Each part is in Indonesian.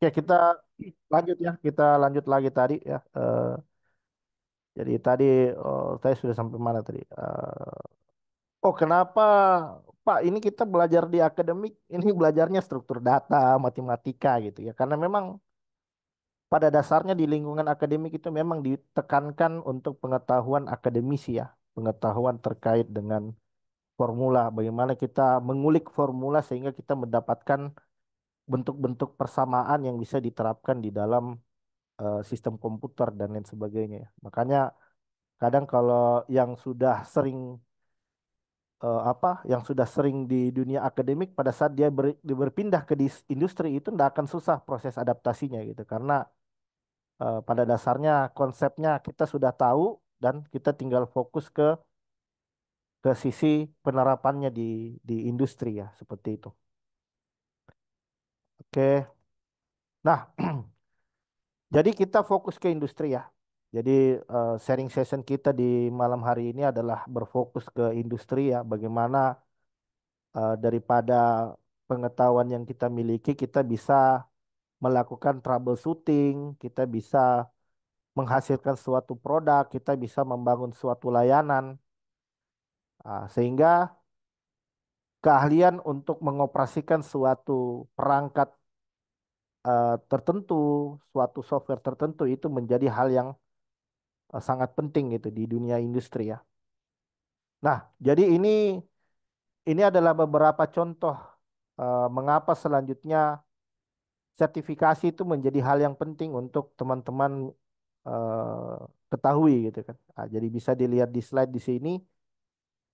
Oke, kita lanjut ya. Kita lanjut lagi tadi ya. Jadi tadi saya sudah sampai mana tadi? Oh, kenapa Pak ini kita belajar di akademik, ini belajarnya struktur data, matematika gitu ya. Karena memang pada dasarnya di lingkungan akademik itu memang ditekankan untuk pengetahuan akademisi ya. Pengetahuan terkait dengan formula, bagaimana kita mengulik formula sehingga kita mendapatkan bentuk-bentuk persamaan yang bisa diterapkan di dalam sistem komputer dan lain sebagainya ya. Makanya kadang kalau yang sudah sering yang sudah sering di dunia akademik pada saat dia berpindah ke industri itu tidak akan susah proses adaptasinya gitu karena pada dasarnya konsepnya kita sudah tahu dan kita tinggal fokus ke sisi penerapannya di industri ya seperti itu. Oke. Nah, jadi kita fokus ke industri ya. Jadi sharing session kita di malam hari ini adalah berfokus ke industri ya. Bagaimana daripada pengetahuan yang kita miliki, kita bisa melakukan troubleshooting, kita bisa menghasilkan suatu produk, kita bisa membangun suatu layanan, sehingga keahlian untuk mengoperasikan suatu perangkat tertentu, suatu software tertentu itu menjadi hal yang sangat penting gitu di dunia industri ya. Nah, jadi ini adalah beberapa contoh mengapa selanjutnya sertifikasi itu menjadi hal yang penting untuk teman-teman ketahui gitu kan. Nah, jadi bisa dilihat di slide di sini.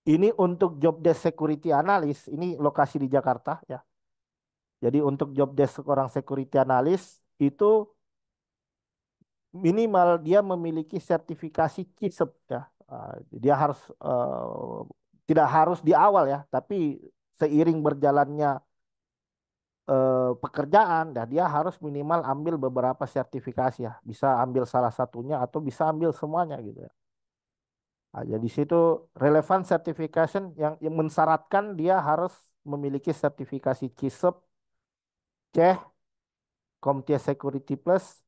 Ini untuk job desk security analyst, ini lokasi di Jakarta ya. Jadi untuk job desk seorang security analyst itu minimal dia memiliki sertifikasi CISEP ya. Dia harus tidak harus di awal ya, tapi seiring berjalannya pekerjaan, dah dia harus minimal ambil beberapa sertifikasi ya. Bisa ambil salah satunya atau bisa ambil semuanya gitu ya. Nah, jadi situ relevan certification yang mensyaratkan dia harus memiliki sertifikasi CISEP, CEH, CompTIA Security Plus,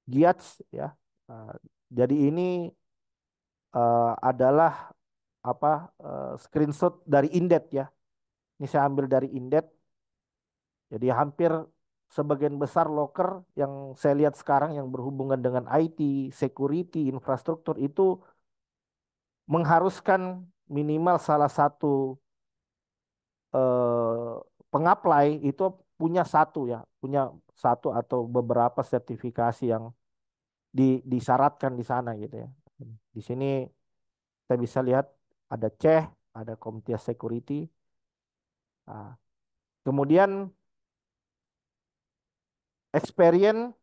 GIATS ya. Nah, jadi ini adalah apa screenshot dari Indet ya. Ini saya ambil dari Indet. Jadi hampir sebagian besar loker yang saya lihat sekarang yang berhubungan dengan IT, security, infrastruktur itu mengharuskan minimal salah satu eh, pengapply itu punya satu ya, punya satu atau beberapa sertifikasi yang disyaratkan di sana gitu ya. Di sini kita bisa lihat ada CEH, ada CompTIA Security. Nah, kemudian experience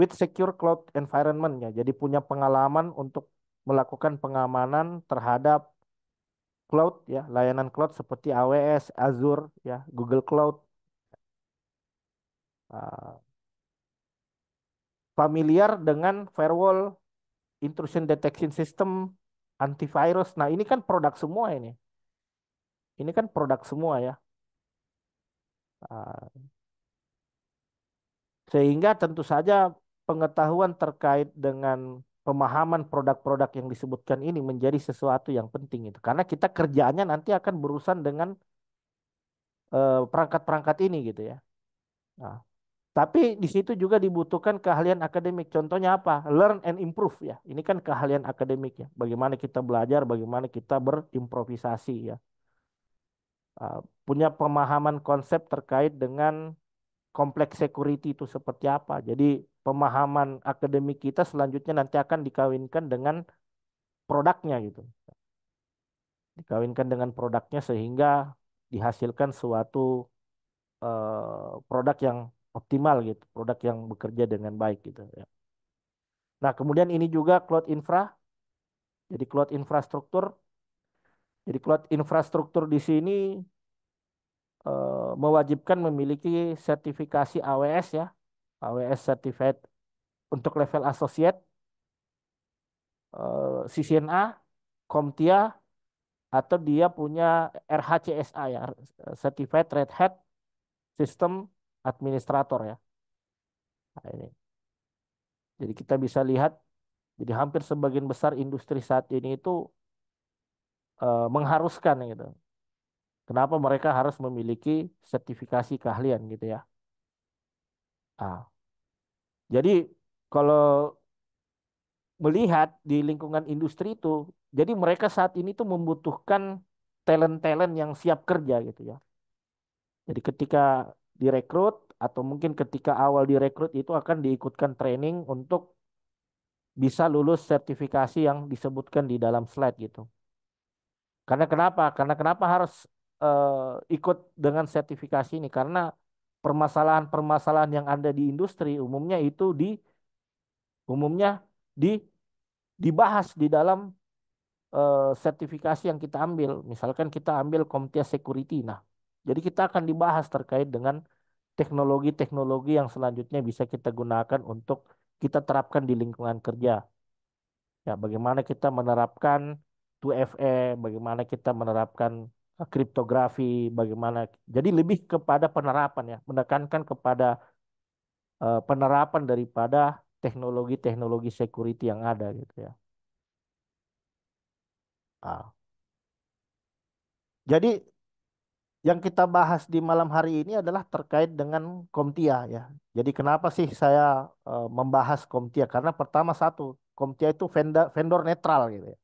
with secure cloud environment ya. Jadi punya pengalaman untuk melakukan pengamanan terhadap cloud ya, layanan cloud seperti AWS, Azure ya, Google Cloud. Ah, familiar dengan firewall, intrusion detection system, antivirus. Nah, ini kan produk semua ini. Ini kan produk semua ya. Ah, sehingga tentu saja pengetahuan terkait dengan pemahaman produk-produk yang disebutkan ini menjadi sesuatu yang penting itu. Karena kita kerjaannya nanti akan berurusan dengan perangkat-perangkat ini gitu ya. Nah, tapi di situ juga dibutuhkan keahlian akademik. Contohnya apa? Learn and improve ya. Ini kan keahlian akademik ya. Bagaimana kita belajar, bagaimana kita berimprovisasi ya. Punya pemahaman konsep terkait dengan kompleks security itu seperti apa. Jadi pemahaman akademik kita selanjutnya nanti akan dikawinkan dengan produknya gitu. Dikawinkan dengan produknya sehingga dihasilkan suatu produk yang optimal gitu, produk yang bekerja dengan baik gitu ya. Nah, kemudian ini juga cloud infra, jadi cloud infrastruktur. Jadi cloud infrastruktur di sini mewajibkan memiliki sertifikasi AWS ya, AWS Certified untuk level associate, CCNA, CompTIA, atau dia punya RHCSA ya, Certified Red Hat System Administrator ya. Nah, ini. Jadi kita bisa lihat, jadi hampir sebagian besar industri saat ini itu mengharuskan gitu. Kenapa mereka harus memiliki sertifikasi keahlian gitu ya. Ah, jadi kalau melihat di lingkungan industri itu, jadi mereka saat ini tuh membutuhkan talent-talent yang siap kerja gitu ya. Jadi ketika direkrut atau mungkin ketika awal direkrut itu akan diikutkan training untuk bisa lulus sertifikasi yang disebutkan di dalam slide gitu. Karena kenapa? Karena kenapa harus ikut dengan sertifikasi ini? Karena permasalahan-permasalahan yang ada di industri umumnya di dibahas di dalam sertifikasi yang kita ambil. Misalkan kita ambil CompTIA Security. Nah, jadi kita akan dibahas terkait dengan teknologi-teknologi yang selanjutnya bisa kita gunakan untuk kita terapkan di lingkungan kerja. Ya, bagaimana kita menerapkan 2FA, bagaimana kita menerapkan kriptografi, bagaimana. Jadi lebih kepada penerapan ya, menekankan kepada penerapan daripada teknologi-teknologi security yang ada gitu ya. Ah. Jadi yang kita bahas di malam hari ini adalah terkait dengan CompTIA ya. Jadi kenapa sih saya membahas CompTIA? Karena pertama satu, CompTIA itu vendor netral gitu ya.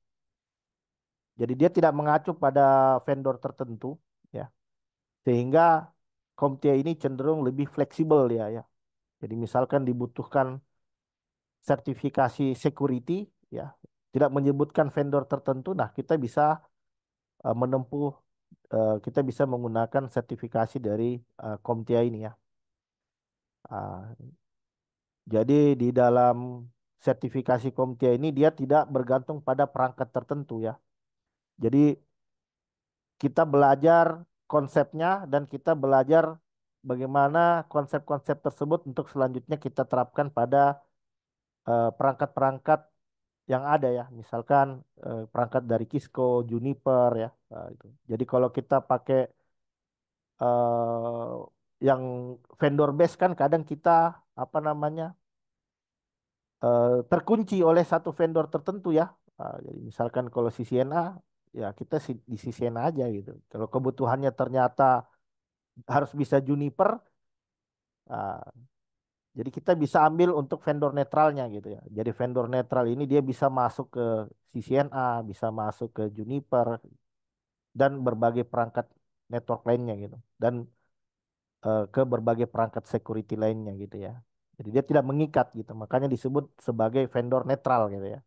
Jadi dia tidak mengacu pada vendor tertentu ya. Sehingga CompTIA ini cenderung lebih fleksibel dia ya. Jadi misalkan dibutuhkan sertifikasi security ya, tidak menyebutkan vendor tertentu, nah kita bisa menempuh kita bisa menggunakan sertifikasi dari CompTIA ini ya. Ah, jadi di dalam sertifikasi CompTIA ini dia tidak bergantung pada perangkat tertentu ya. Jadi kita belajar konsepnya dan kita belajar bagaimana konsep-konsep tersebut untuk selanjutnya kita terapkan pada perangkat-perangkat yang ada ya. Misalkan perangkat dari Cisco, Juniper ya. Itu. Jadi kalau kita pakai eh, yang vendor base kan kadang kita apa namanya terkunci oleh satu vendor tertentu ya. Jadi misalkan kalau CCNA ya kita di CCNA aja gitu. Kalau kebutuhannya ternyata harus bisa Juniper, ah, jadi kita bisa ambil untuk vendor netralnya gitu ya. Jadi vendor netral ini dia bisa masuk ke CCNA, bisa masuk ke Juniper dan berbagai perangkat network lainnya gitu. Dan ke berbagai perangkat security lainnya gitu ya. Jadi dia tidak mengikat gitu. Makanya disebut sebagai vendor netral gitu ya.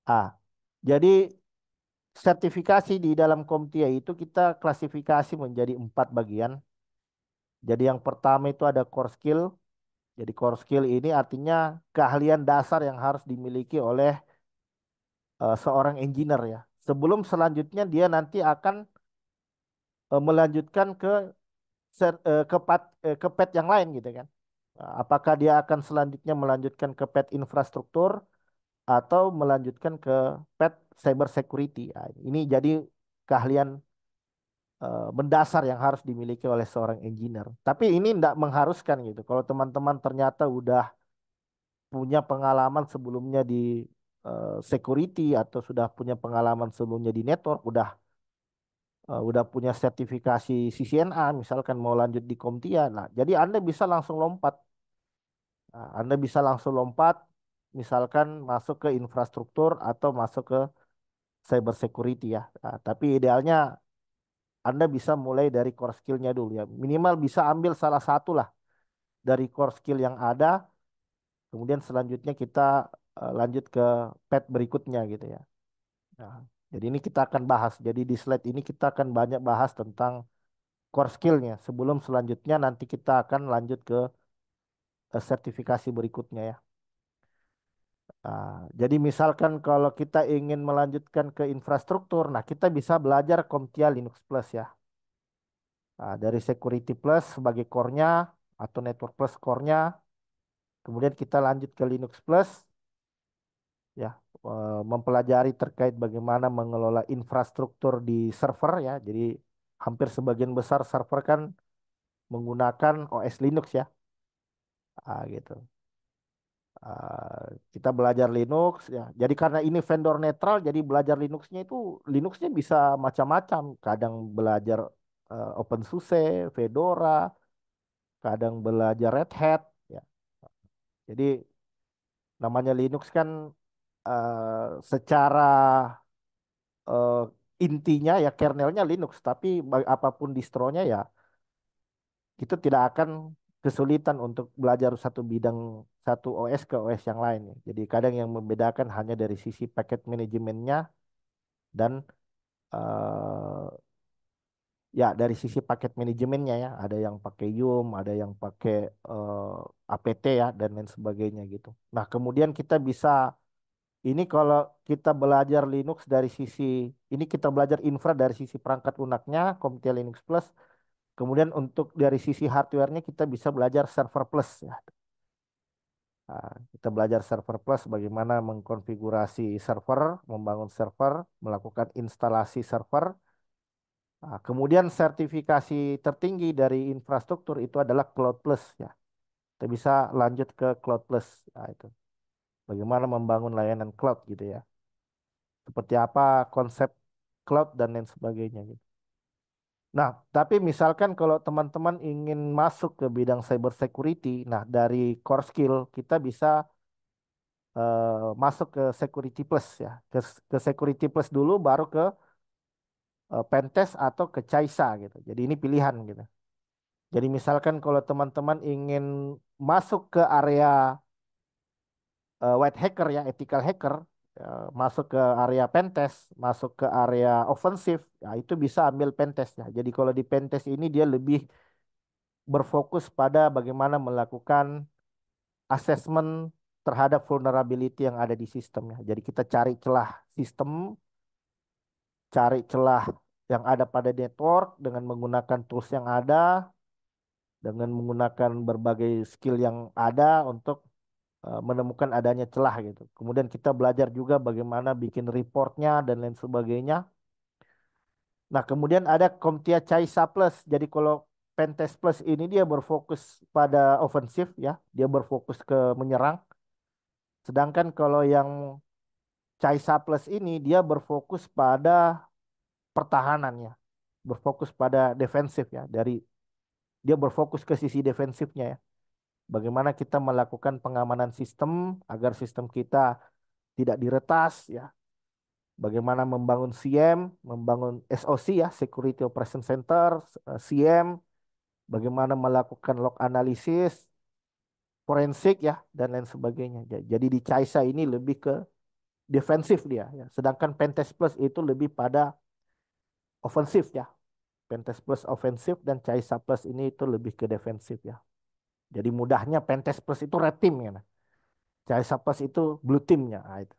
Ah, jadi sertifikasi di dalam CompTIA itu kita klasifikasi menjadi 4 bagian. Jadi yang pertama itu ada core skill. Jadi core skill ini artinya keahlian dasar yang harus dimiliki oleh seorang engineer ya. Sebelum selanjutnya dia nanti akan melanjutkan ke ke pet yang lain gitu kan. Apakah dia akan selanjutnya melanjutkan ke pet infrastruktur atau melanjutkan ke pet cyber security. Nah, ini jadi keahlian mendasar yang harus dimiliki oleh seorang engineer. Tapi ini tidak mengharuskan gitu. Kalau teman-teman ternyata udah punya pengalaman sebelumnya di security atau sudah punya pengalaman sebelumnya di network, udah punya sertifikasi CCNA, misalkan mau lanjut di CompTIA, nah jadi Anda bisa langsung lompat. Nah, Anda bisa langsung lompat, misalkan masuk ke infrastruktur atau masuk ke cyber security ya. Nah, tapi idealnya Anda bisa mulai dari core skill-nya dulu ya. Minimal bisa ambil salah satu lah dari core skill yang ada, kemudian selanjutnya kita lanjut ke pet berikutnya gitu ya. Nah, jadi ini kita akan bahas. Jadi di slide ini kita akan banyak bahas tentang core skill-nya. Sebelum selanjutnya nanti kita akan lanjut ke sertifikasi berikutnya ya. Nah, jadi misalkan kalau kita ingin melanjutkan ke infrastruktur, nah kita bisa belajar CompTIA Linux Plus ya. Nah, dari Security Plus sebagai core-nya atau Network Plus core-nya, kemudian kita lanjut ke Linux Plus ya, mempelajari terkait bagaimana mengelola infrastruktur di server ya. Jadi hampir sebagian besar server kan menggunakan OS Linux ya. Gitu. Kita belajar Linux ya. Jadi karena ini vendor netral, jadi belajar Linuxnya itu Linuxnya bisa macam-macam. Kadang belajar OpenSUSE, Fedora, kadang belajar Red Hat. Ya. Jadi namanya Linux kan secara eh, intinya ya kernelnya Linux, tapi apapun distronya ya itu tidak akan kesulitan untuk belajar satu bidang satu OS ke OS yang lain ya. Jadi kadang yang membedakan hanya dari sisi paket manajemennya dan eh, ya dari sisi paket manajemennya ya. Ada yang pakai Yum, ada yang pakai APT ya dan lain sebagainya gitu. Nah kemudian kita bisa ini kalau kita belajar Linux dari sisi ini kita belajar infra dari sisi perangkat lunaknya, Comtia Linux Plus. Kemudian untuk dari sisi hardware-nya kita bisa belajar server plus ya. Nah, kita belajar server plus bagaimana mengkonfigurasi server, membangun server, melakukan instalasi server. Nah, kemudian sertifikasi tertinggi dari infrastruktur itu adalah Cloud Plus ya. Kita bisa lanjut ke Cloud Plus. Nah, itu bagaimana membangun layanan cloud gitu ya. Seperti apa konsep cloud dan lain sebagainya gitu. Nah, tapi misalkan kalau teman-teman ingin masuk ke bidang cyber security, nah dari core skill kita bisa masuk ke security plus ya. Ke security plus dulu baru ke pentest atau ke CySA gitu. Jadi ini pilihan gitu. Jadi misalkan kalau teman-teman ingin masuk ke area white hacker ya, ethical hacker, masuk ke area pentest, masuk ke area offensive, ya itu bisa ambil pentest ya. Jadi kalau di pentest ini dia lebih berfokus pada bagaimana melakukan assessment terhadap vulnerability yang ada di sistem ya. Jadi kita cari celah sistem, cari celah yang ada pada network dengan menggunakan tools yang ada, dengan menggunakan berbagai skill yang ada untuk menemukan adanya celah gitu. Kemudian kita belajar juga bagaimana bikin reportnya dan lain sebagainya. Nah, kemudian ada CompTIA Caisa Plus. Jadi kalau Pentest Plus ini dia berfokus pada ofensif ya, dia berfokus ke menyerang. Sedangkan kalau yang Caisa Plus ini dia berfokus pada pertahanannya, berfokus pada defensif ya. Dia berfokus ke sisi defensifnya ya. Bagaimana kita melakukan pengamanan sistem agar sistem kita tidak diretas ya. Bagaimana membangun CM, membangun SOC ya, Security Operation Center, CM, bagaimana melakukan log analisis, forensik ya, dan lain sebagainya. Jadi di CISA ini lebih ke defensif dia ya. Sedangkan Pentest Plus itu lebih pada ofensif ya. Pentest Plus ofensif dan CISA Plus ini itu lebih ke defensif ya. Jadi mudahnya Pentest Plus itu red team ya. Nah. CISA Plus itu blue teamnya. Nah, itu.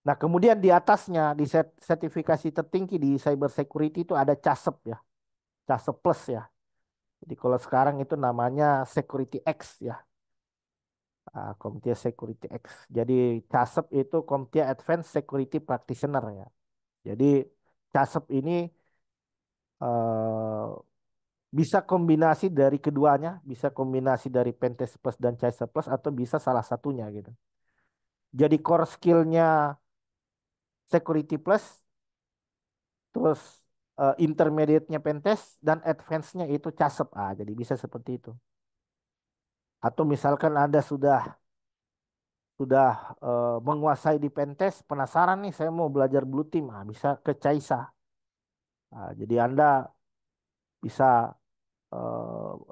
Nah, kemudian di atasnya di sertifikasi tertinggi di cyber security itu ada CASEP ya, CASEP Plus ya. Jadi kalau sekarang itu namanya Security X ya, CompTIA Security X. Jadi CASEP itu CompTIA Advanced Security Practitioner ya. Jadi CASEP ini eh, bisa kombinasi dari keduanya, bisa kombinasi dari Pentest Plus dan CASEP Plus atau bisa salah satunya gitu. Jadi core skillnya Security Plus, terus intermediate-nya Pentest dan advance-nya itu CASEP. Jadi bisa seperti itu. Atau misalkan Anda sudah menguasai di Pentest, penasaran nih saya mau belajar Blue Team, bisa ke CAISA. Jadi Anda bisa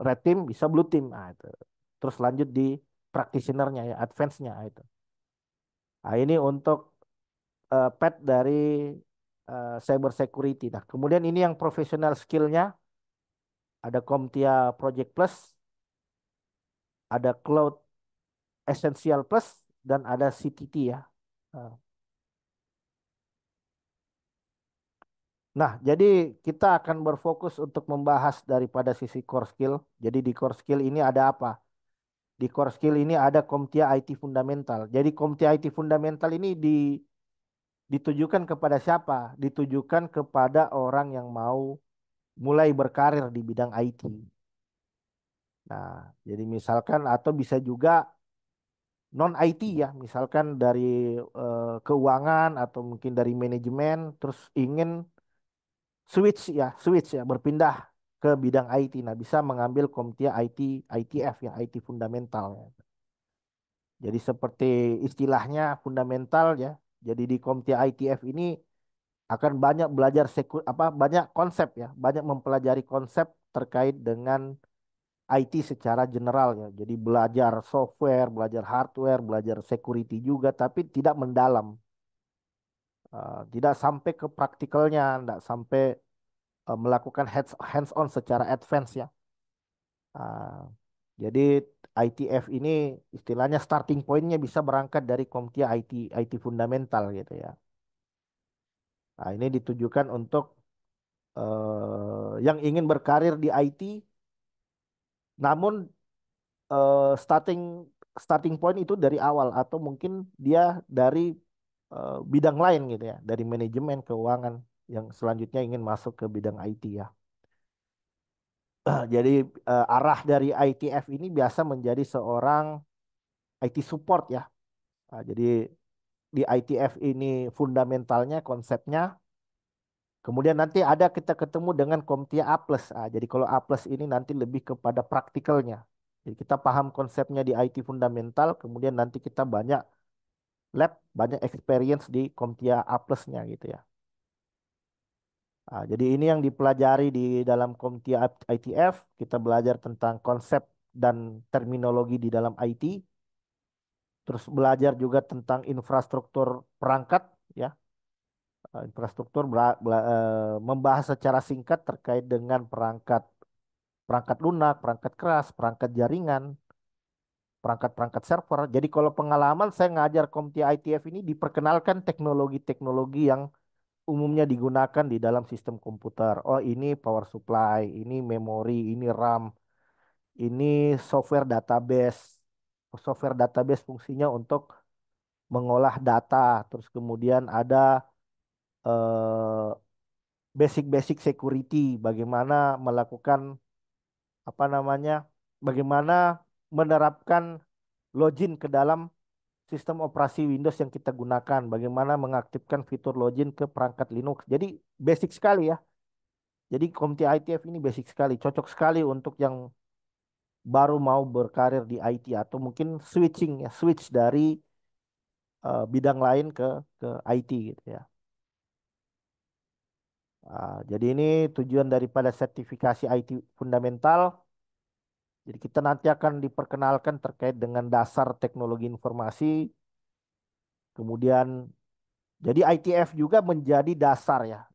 Red Team, bisa Blue Team. Itu. Terus lanjut di practitioner-nya ya, advance-nya itu. Ini untuk pet dari cyber security. Nah, kemudian ini yang professional skill-nya ada CompTIA Project Plus, ada Cloud Essential Plus, dan ada CTT ya. Nah, jadi kita akan berfokus untuk membahas daripada sisi core skill. Jadi di core skill ini ada apa? Di core skill ini ada CompTIA IT Fundamental. Jadi CompTIA IT Fundamental ini ditujukan kepada siapa? Ditujukan kepada orang yang mau mulai berkarir di bidang IT. Nah, jadi misalkan atau bisa juga non IT ya, misalkan dari keuangan atau mungkin dari manajemen, terus ingin switch ya, berpindah ke bidang IT. Nah, bisa mengambil Komtia IT, ITF ya, IT fundamental ya. Jadi seperti istilahnya fundamental ya. Jadi di Komtia ITF ini akan banyak belajar banyak konsep ya, banyak mempelajari konsep terkait dengan IT secara general ya. Jadi belajar software, belajar hardware, belajar security juga, tapi tidak mendalam. Tidak sampai ke praktikalnya, tidak sampai melakukan hands on secara advance ya. Ah, jadi ITF ini istilahnya starting pointnya bisa berangkat dari Komtia IT fundamental gitu ya. Nah, ini ditujukan untuk yang ingin berkarir di IT, namun starting starting point itu dari awal atau mungkin dia dari bidang lain gitu ya, dari manajemen keuangan yang selanjutnya ingin masuk ke bidang IT ya. Jadi arah dari ITF ini biasa menjadi seorang IT support ya. Jadi di ITF ini fundamentalnya, konsepnya. Kemudian nanti ada kita ketemu dengan Komtia A+. Jadi kalau A+ ini nanti lebih kepada praktikalnya. Jadi kita paham konsepnya di IT fundamental, kemudian nanti kita banyak lab, banyak experience di Komtia A+-nya gitu ya. Jadi ini yang dipelajari di dalam Komtia ITF. Kita belajar tentang konsep dan terminologi di dalam IT. Terus belajar juga tentang infrastruktur perangkat ya. Infrastruktur membahas secara singkat terkait dengan perangkat perangkat lunak, perangkat keras, perangkat jaringan, perangkat-perangkat server. Jadi kalau pengalaman saya ngajar Komti ITF ini diperkenalkan teknologi-teknologi yang umumnya digunakan di dalam sistem komputer. Oh, ini power supply, ini memori, ini RAM, ini software database. Software database fungsinya untuk mengolah data. Terus kemudian ada eh, basic-basic security, bagaimana melakukan apa namanya, bagaimana menerapkan login ke dalam sistem operasi Windows yang kita gunakan, bagaimana mengaktifkan fitur login ke perangkat Linux. Jadi basic sekali ya. Jadi Komti ITF ini basic sekali, cocok sekali untuk yang baru mau berkarir di IT atau mungkin switching ya, switch dari bidang lain ke IT gitu ya. Jadi ini tujuan daripada sertifikasi IT fundamental. Jadi kita nanti akan diperkenalkan terkait dengan dasar teknologi informasi, kemudian jadi ITF juga menjadi dasar ya,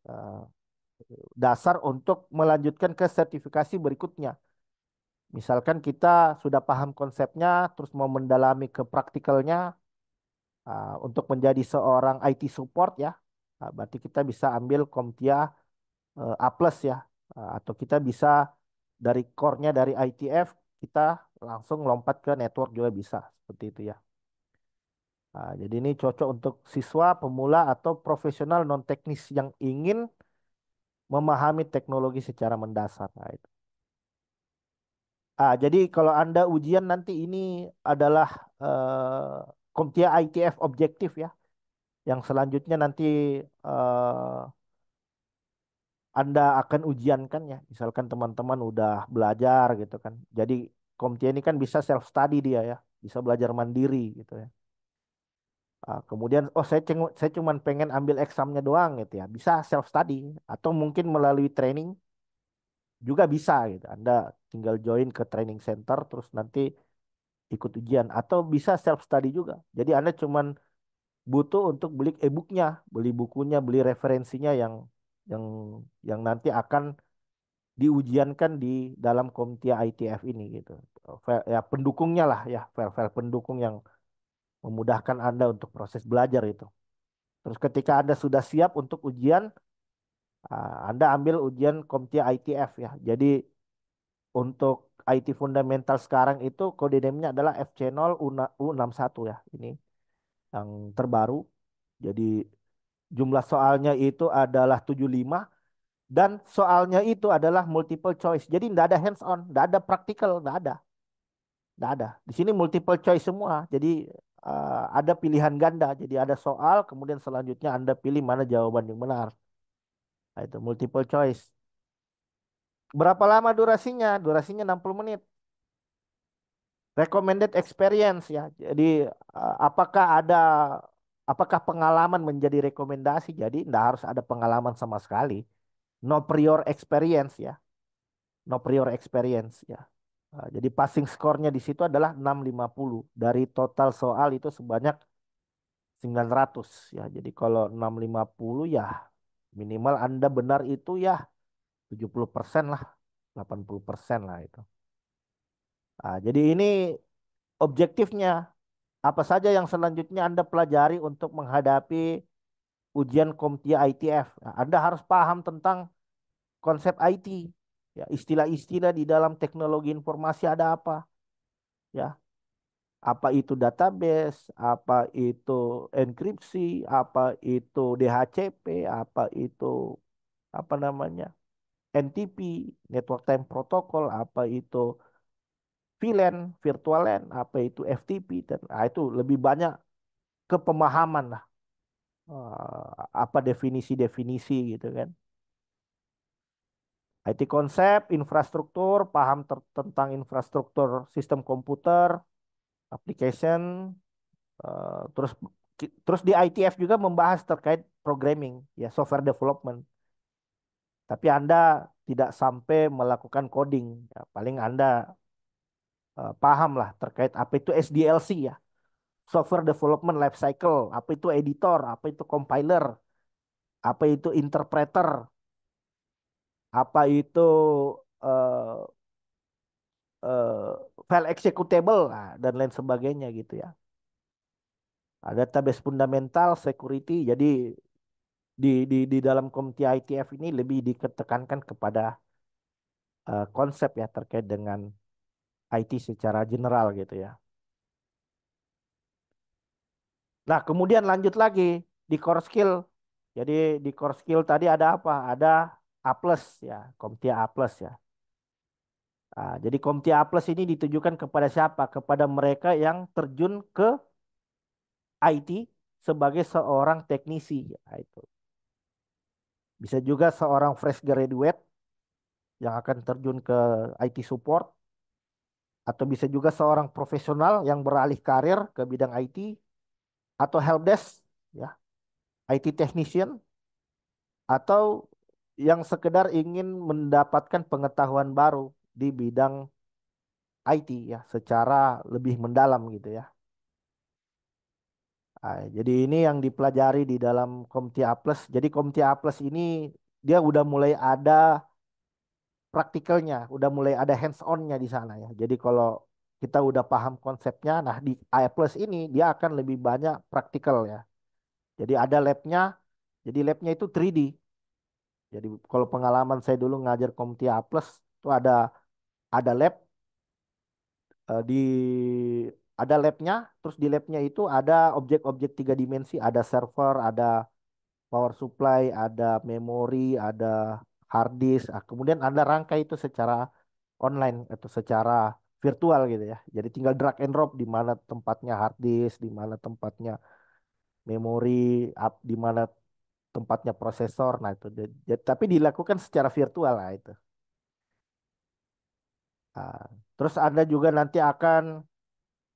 dasar untuk melanjutkan ke sertifikasi berikutnya. Misalkan kita sudah paham konsepnya, terus mau mendalami ke praktikalnya, untuk menjadi seorang IT support ya, berarti kita bisa ambil Komtia A plus ya. Atau kita bisa dari core-nya dari ITF kita langsung lompat ke network juga bisa seperti itu ya. Jadi ini cocok untuk siswa pemula atau profesional non teknis yang ingin memahami teknologi secara mendasar. Nah, itu. Jadi kalau Anda ujian nanti ini adalah Komtia ITF objektif ya. Yang selanjutnya nanti eh, Anda akan ujiankan ya. Misalkan teman-teman udah belajar gitu kan. Jadi Komtia ini kan bisa self study dia ya. Bisa belajar mandiri gitu ya. Kemudian, oh saya cuman pengen ambil examnya doang gitu ya. Bisa self study atau mungkin melalui training juga bisa gitu. Anda tinggal join ke training center terus nanti ikut ujian atau bisa self study juga. Jadi Anda cuman butuh untuk beli e-booknya, beli bukunya, beli referensinya yang yang nanti akan diujiankan di dalam Komtia ITF ini gitu. Ya pendukungnya lah ya, file-file pendukung yang memudahkan Anda untuk proses belajar itu. Terus ketika Anda sudah siap untuk ujian, Anda ambil ujian Komtia ITF ya. Jadi untuk IT fundamental sekarang itu kode namenya adalah FC0 U61 ya. Ini yang terbaru. Jadi jumlah soalnya itu adalah 75 dan soalnya itu adalah multiple choice. Jadi tidak ada hands on, tidak ada praktikal, tidak ada. Nggak ada. Di sini multiple choice semua. Jadi ada pilihan ganda. Jadi ada soal, kemudian selanjutnya Anda pilih mana jawaban yang benar. Nah, itu multiple choice. Berapa lama durasinya? Durasinya 60 menit. Recommended experience ya. Jadi apakah pengalaman menjadi rekomendasi? Jadi tidak harus ada pengalaman sama sekali. No prior experience ya. No prior experience ya. Jadi passing score-nya di situ adalah 650. Dari total soal itu sebanyak 900 ya. Jadi kalau 650 ya minimal Anda benar itu ya 70% lah, 80% lah itu. Jadi ini objektifnya. Apa saja yang selanjutnya Anda pelajari untuk menghadapi ujian CompTIA ITF? Nah, Anda harus paham tentang konsep IT. Ya, istilah-istilah di dalam teknologi informasi ada apa? Ya, apa itu database, apa itu enkripsi, apa itu DHCP, apa itu apa namanya NTP, Network Time Protocol, apa itu VLAN, Virtual LAN, apa itu FTP, dan itu lebih banyak kepemahaman lah. Apa definisi-definisi gitu kan. IT konsep, infrastruktur, paham tentang infrastruktur sistem komputer, application, terus di ITF juga membahas terkait programming, ya software development. Tapi Anda tidak sampai melakukan coding, ya, paling Anda paham lah terkait apa itu SDLC ya, software development life cycle, apa itu editor, apa itu compiler, apa itu interpreter, apa itu eh, eh, file executable dan lain sebagainya gitu ya. Database fundamental, security. Jadi di dalam komite ITF ini lebih ditekankan kepada konsep ya terkait dengan IT secara general gitu ya. Nah, kemudian lanjut lagi di core skill. Jadi di core skill tadi ada apa? Ada A plus ya, komite A plus ya. Jadi komite A plus ini ditujukan kepada siapa? Kepada mereka yang terjun ke IT sebagai seorang teknisi. Ya, itu. Bisa juga seorang fresh graduate yang akan terjun ke IT support. Atau bisa juga seorang profesional yang beralih karir ke bidang IT. Atau helpdesk, ya, IT technician. Atau yang sekedar ingin mendapatkan pengetahuan baru di bidang IT ya secara lebih mendalam gitu ya. Jadi ini yang dipelajari di dalam CompTIA Plus. Jadi CompTIA Plus ini dia udah mulai ada praktikalnya, udah mulai ada hands on-nya di sana ya. Jadi kalau kita udah paham konsepnya, nah di AI Plus ini dia akan lebih banyak praktikal ya. Jadi ada lab-nya, jadi lab-nya itu 3D. Jadi kalau pengalaman saya dulu ngajar CompTIA Plus itu ada lab di ada labnya, terus di labnya itu ada objek-objek tiga dimensi, ada server, ada power supply, ada memori, ada hard disk. Kemudian Anda rangkai itu secara online atau secara virtual gitu ya. Jadi tinggal drag and drop di mana tempatnya hard disk, di mana tempatnya memori, di mana tempatnya prosesor. Nah itu, tapi dilakukan secara virtual lah itu. Nah, terus Anda juga nanti akan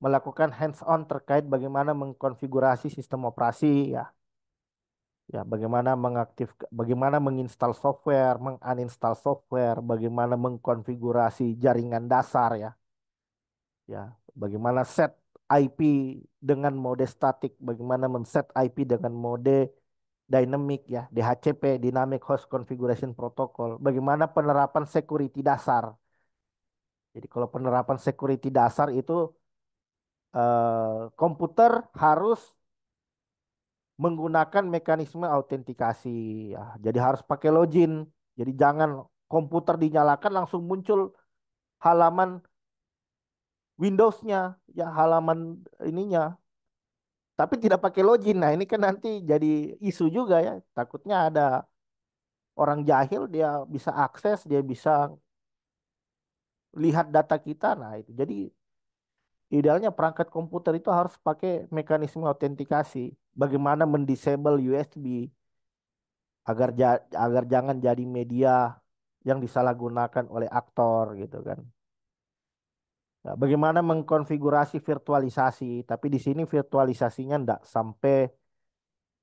melakukan hands-on terkait bagaimana mengkonfigurasi sistem operasi ya. Ya, bagaimana menginstal software, menguninstall software, bagaimana mengkonfigurasi jaringan dasar ya. Ya, bagaimana set IP dengan mode statik, bagaimana men-set IP dengan mode dynamic ya, DHCP, Dynamic Host Configuration Protocol. Bagaimana penerapan security dasar. Jadi kalau penerapan security dasar itu komputer harus menggunakan mekanisme autentikasi ya. Jadi harus pakai login. Jadi jangan komputer dinyalakan langsung muncul halaman Windows-nya ya halaman ininya tapi tidak pakai login. Nah, ini kan nanti jadi isu juga ya. Takutnya ada orang jahil dia bisa akses, dia bisa lihat data kita. Nah, itu. Jadi Idealnya perangkat komputer itu harus pakai mekanisme autentikasi. Bagaimana mendisable USB agar jangan jadi media yang disalahgunakan oleh aktor gitu kan. Nah, bagaimana mengkonfigurasi virtualisasi, tapi di sini virtualisasinya enggak sampai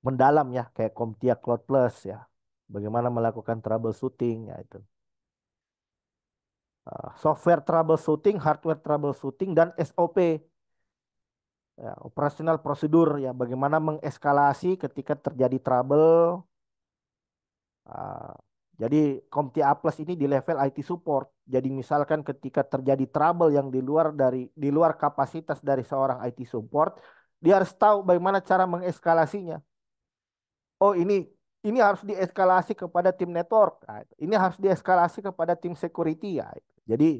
mendalam ya, kayak CompTIA Cloud Plus ya. Bagaimana melakukan troubleshooting ya itu. Software troubleshooting, hardware troubleshooting, dan SOP, ya, operasional prosedur ya, bagaimana mengeskalasi ketika terjadi trouble. Ah, jadi CompTIA Plus ini di level IT support. Jadi misalkan ketika terjadi trouble yang di luar kapasitas dari seorang IT support, dia harus tahu bagaimana cara mengeskalasinya. Oh, ini harus dieskalasi kepada tim network. Nah, ini harus dieskalasi kepada tim security ya. Jadi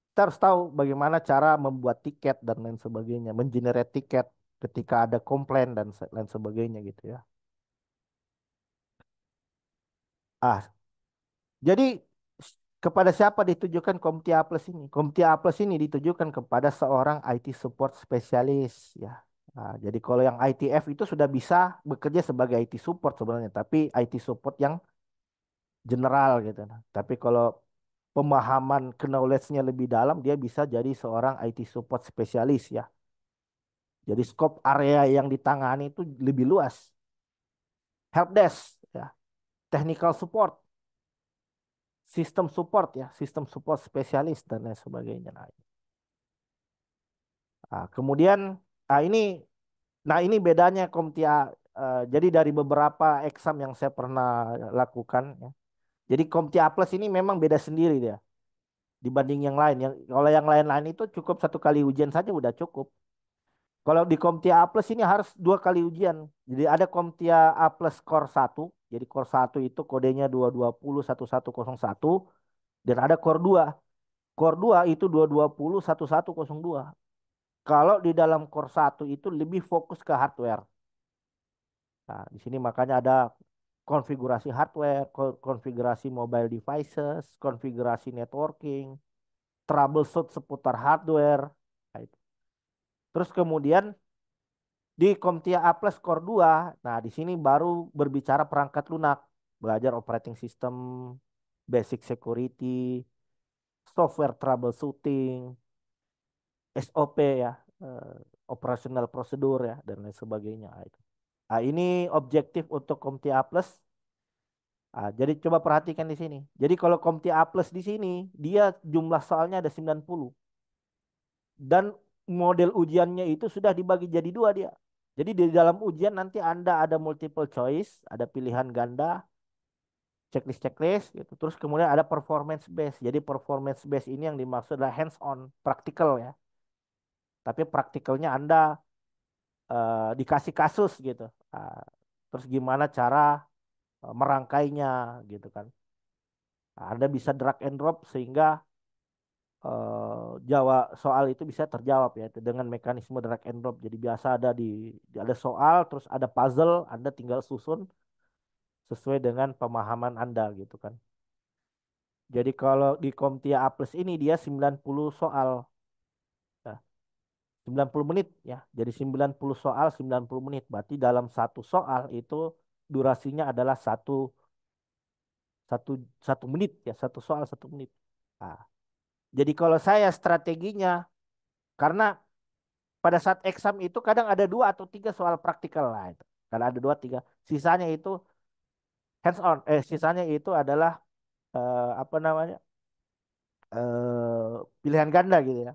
kita harus tahu bagaimana cara membuat tiket dan lain sebagainya, mengenerate tiket ketika ada komplain dan lain sebagainya gitu ya. Ah, jadi kepada siapa ditujukan CompTIA Plus ini? CompTIA Plus ini ditujukan kepada seorang IT support spesialis ya. Nah, jadi kalau yang ITF itu sudah bisa bekerja sebagai IT support sebenarnya, tapi IT support yang general gitu. Nah, tapi kalau pemahaman knowledge-nya lebih dalam, dia bisa jadi seorang IT support spesialis ya. Jadi scope area yang ditangani itu lebih luas. Help desk ya, technical support, sistem support spesialis dan lain sebagainya. Kemudian ah, ini ini bedanya CompTIA. Jadi dari beberapa exam yang saya pernah lakukan ya. Jadi CompTIA Plus ini memang beda sendiri dia dibanding yang lain. Yang kalau yang lain-lain itu cukup satu kali ujian saja udah cukup. Kalau di CompTIA A Plus ini harus dua kali ujian. Jadi ada CompTIA A Plus Core 1. Jadi Core 1 itu kodenya 2201101 dan ada Core 2. Core 2 itu 2201102. Kalau di dalam Core 1 itu lebih fokus ke hardware. Nah, di sini makanya ada konfigurasi hardware, konfigurasi mobile devices, konfigurasi networking, troubleshoot seputar hardware. Nah, itu. Terus kemudian di CompTIA A Plus Core 2, nah di sini baru berbicara perangkat lunak, belajar operating system, basic security, software troubleshooting, SOP ya, operational prosedur ya, dan lain sebagainya. Nah, itu. Nah, ini objektif untuk CompTIA A Plus. Jadi coba perhatikan di sini. Jadi kalau CompTIA A Plus di sini, dia jumlah soalnya ada 90. Dan model ujiannya itu sudah dibagi jadi dua dia. Jadi di dalam ujian nanti Anda ada multiple choice, ada pilihan ganda, checklist-checklist gitu. Terus kemudian ada performance based. Jadi performance based ini yang dimaksud adalah hands on, praktikal ya. Tapi praktikalnya Anda dikasih kasus gitu. Ah, terus gimana cara merangkainya gitu kan. Nah, Anda bisa drag and drop sehingga jawab soal itu bisa terjawab ya itu dengan mekanisme drag and drop. Jadi biasa ada soal terus ada puzzle, Anda tinggal susun sesuai dengan pemahaman Anda gitu kan. Jadi kalau di CompTIA A Plus ini dia 90 soal. Ya, 90 menit ya. Jadi 90 soal 90 menit. Berarti dalam satu soal itu durasinya adalah satu satu menit ya. Satu soal 1 menit. Nah, jadi kalau saya strateginya karena pada saat exam itu kadang ada 2 atau 3 soal praktikal lah itu. Kalau ada 2 3, sisanya itu hands on. Sisanya itu adalah apa namanya pilihan ganda gitu ya,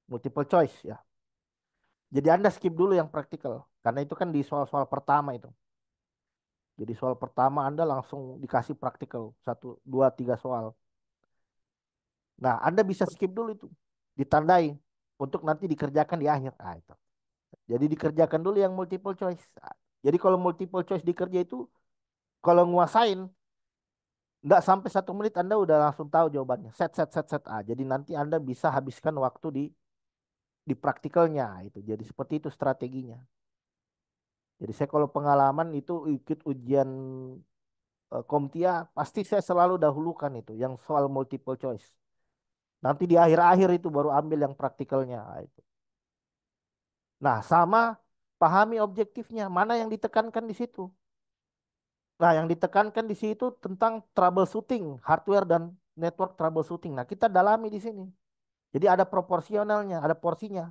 multiple choice ya. Jadi Anda skip dulu yang praktikal karena itu kan di soal-soal pertama itu. Jadi soal pertama Anda langsung dikasih praktikal 1 2 3 soal. Nah Anda bisa skip dulu itu, ditandai untuk nanti dikerjakan di akhir. Itu. Jadi dikerjakan dulu yang multiple choice. Jadi kalau multiple choice dikerja itu kalau nguasain nggak sampai 1 menit Anda udah langsung tahu jawabannya. Set, set, set, set. Jadi nanti Anda bisa habiskan waktu di praktikalnya itu. Jadi seperti itu strateginya. Jadi saya kalau pengalaman itu ikut ujian CompTIA pasti saya selalu dahulukan itu yang soal multiple choice. Nanti di akhir-akhir itu baru ambil yang praktikalnya. Nah, itu. Nah, sama pahami objektifnya, mana yang ditekankan di situ. Nah, yang ditekankan di situ tentang troubleshooting, hardware dan network troubleshooting. Nah, kita dalami di sini. Jadi ada proporsionalnya, ada porsinya.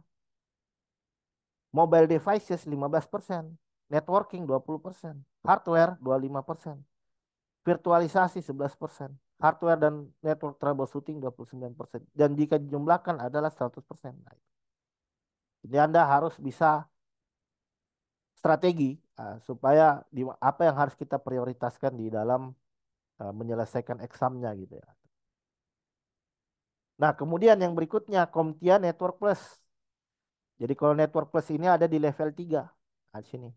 Mobile devices 15%, networking 20%, hardware 25%, virtualisasi 11%, hardware dan network troubleshooting 29%. Dan jika dijumlahkan adalah 100%. Nah, jadi Anda harus bisa strategi supaya apa yang harus kita prioritaskan di dalam menyelesaikan examnya gitu ya. Nah, kemudian yang berikutnya CompTIA Network Plus. Jadi kalau Network Plus ini ada di level 3. Nah, di sini.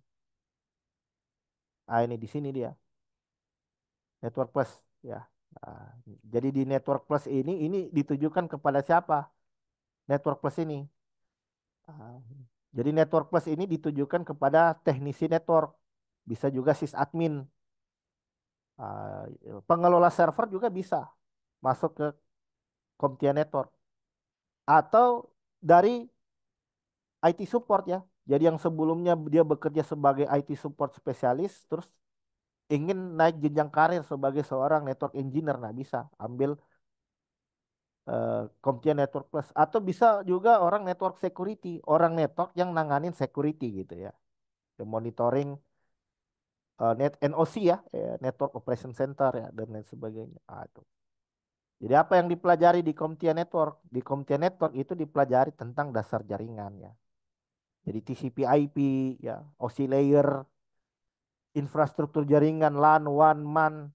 Ah, ini di sini dia. Network Plus ya. Nah, jadi di Network Plus ini ditujukan kepada siapa? Network Plus ini. Ah, jadi Network Plus ini ditujukan kepada teknisi network. Bisa juga sysadmin. Ah, pengelola server juga bisa masuk ke CompTIA Network. Atau dari IT support ya. Jadi yang sebelumnya dia bekerja sebagai IT support spesialis, terus ingin naik jenjang karir sebagai seorang network engineer, nah bisa ambil CompTIA Network Plus. Atau bisa juga orang network security, orang network yang nanganin security gitu ya. Yang monitoring net NOC ya, Network Operation Center ya, dan lain sebagainya. Ah, itu. Jadi apa yang dipelajari di CompTIA Network? Di CompTIA Network itu dipelajari tentang dasar jaringan ya. Jadi TCP/IP ya, OSI layer, infrastruktur jaringan LAN, WAN, MAN,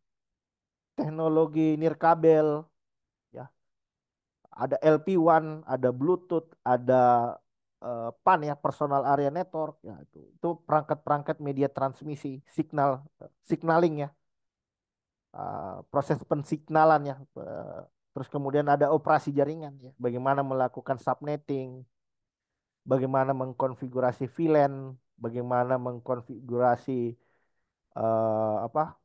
teknologi nirkabel, ya, ada LP1, ada Bluetooth, ada PAN ya, personal area network, ya itu perangkat-perangkat media transmisi, signaling ya, proses pensignalan ya, terus kemudian ada operasi jaringan ya, bagaimana melakukan subnetting, bagaimana mengkonfigurasi VLAN, bagaimana mengkonfigurasi apa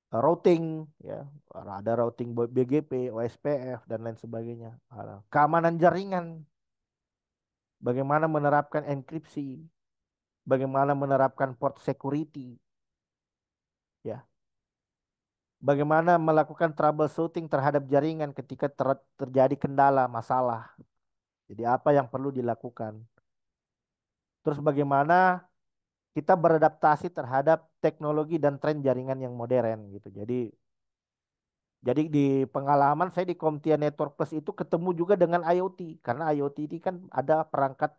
routing ya, ada routing BGP, OSPF dan lain sebagainya. Keamanan jaringan, bagaimana menerapkan enkripsi, bagaimana menerapkan port security, ya, bagaimana melakukan troubleshooting terhadap jaringan ketika terjadi kendala, masalah. Jadi apa yang perlu dilakukan? Terus bagaimana kita beradaptasi terhadap teknologi dan tren jaringan yang modern gitu. Jadi di pengalaman saya di CompTIA Network Plus itu ketemu juga dengan IoT karena IoT ini kan ada perangkat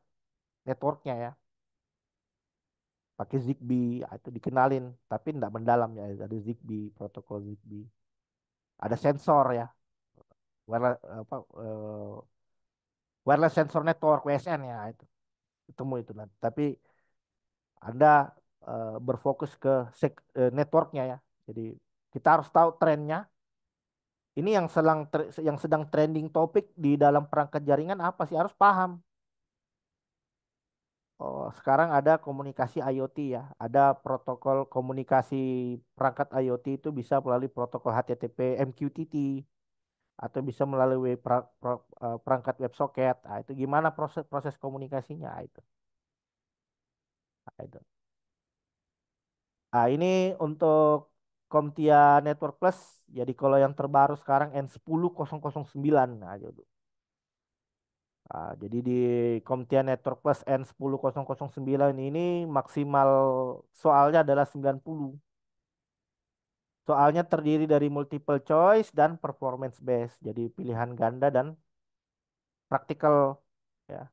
networknya ya, pakai Zigbee itu dikenalin tapi tidak mendalam ya, ada Zigbee, protokol Zigbee, ada sensor ya, wireless, apa, wireless sensor network WSN ya, itu ketemu itu nanti. Tapi Anda berfokus ke networknya ya, jadi kita harus tahu trennya. Ini yang sedang trending topik di dalam perangkat jaringan apa sih, harus paham. Oh, sekarang ada komunikasi IoT ya. Ada protokol komunikasi perangkat IoT itu bisa melalui protokol HTTP MQTT atau bisa melalui perangkat WebSocket. Nah, itu gimana proses komunikasinya. Ah, itu. Nah, itu. Nah, ini untuk CompTIA Network Plus. Jadi kalau yang terbaru sekarang N10009. Nah, gitu. Jadi di CompTIA Network Plus N10009 ini maksimal soalnya adalah 90. Soalnya terdiri dari multiple choice dan performance based. Jadi pilihan ganda dan praktikal ya.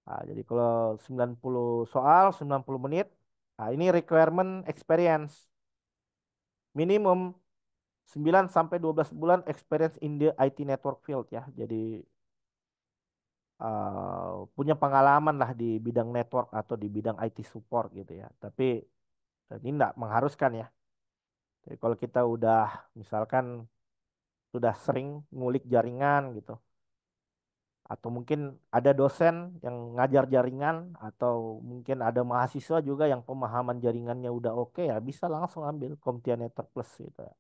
Jadi kalau 90 soal, 90 menit. Ini requirement experience. Minimum 9 sampai 12 bulan experience in the IT network field ya. Jadi punya pengalaman lah di bidang network atau di bidang IT support gitu ya. Tapi ini enggak mengharuskan ya. Jadi kalau kita udah misalkan sudah sering ngulik jaringan gitu, atau mungkin ada dosen yang ngajar jaringan, atau mungkin ada mahasiswa juga yang pemahaman jaringannya udah oke ya bisa langsung ambil CompTIA Network Plus gitu ya.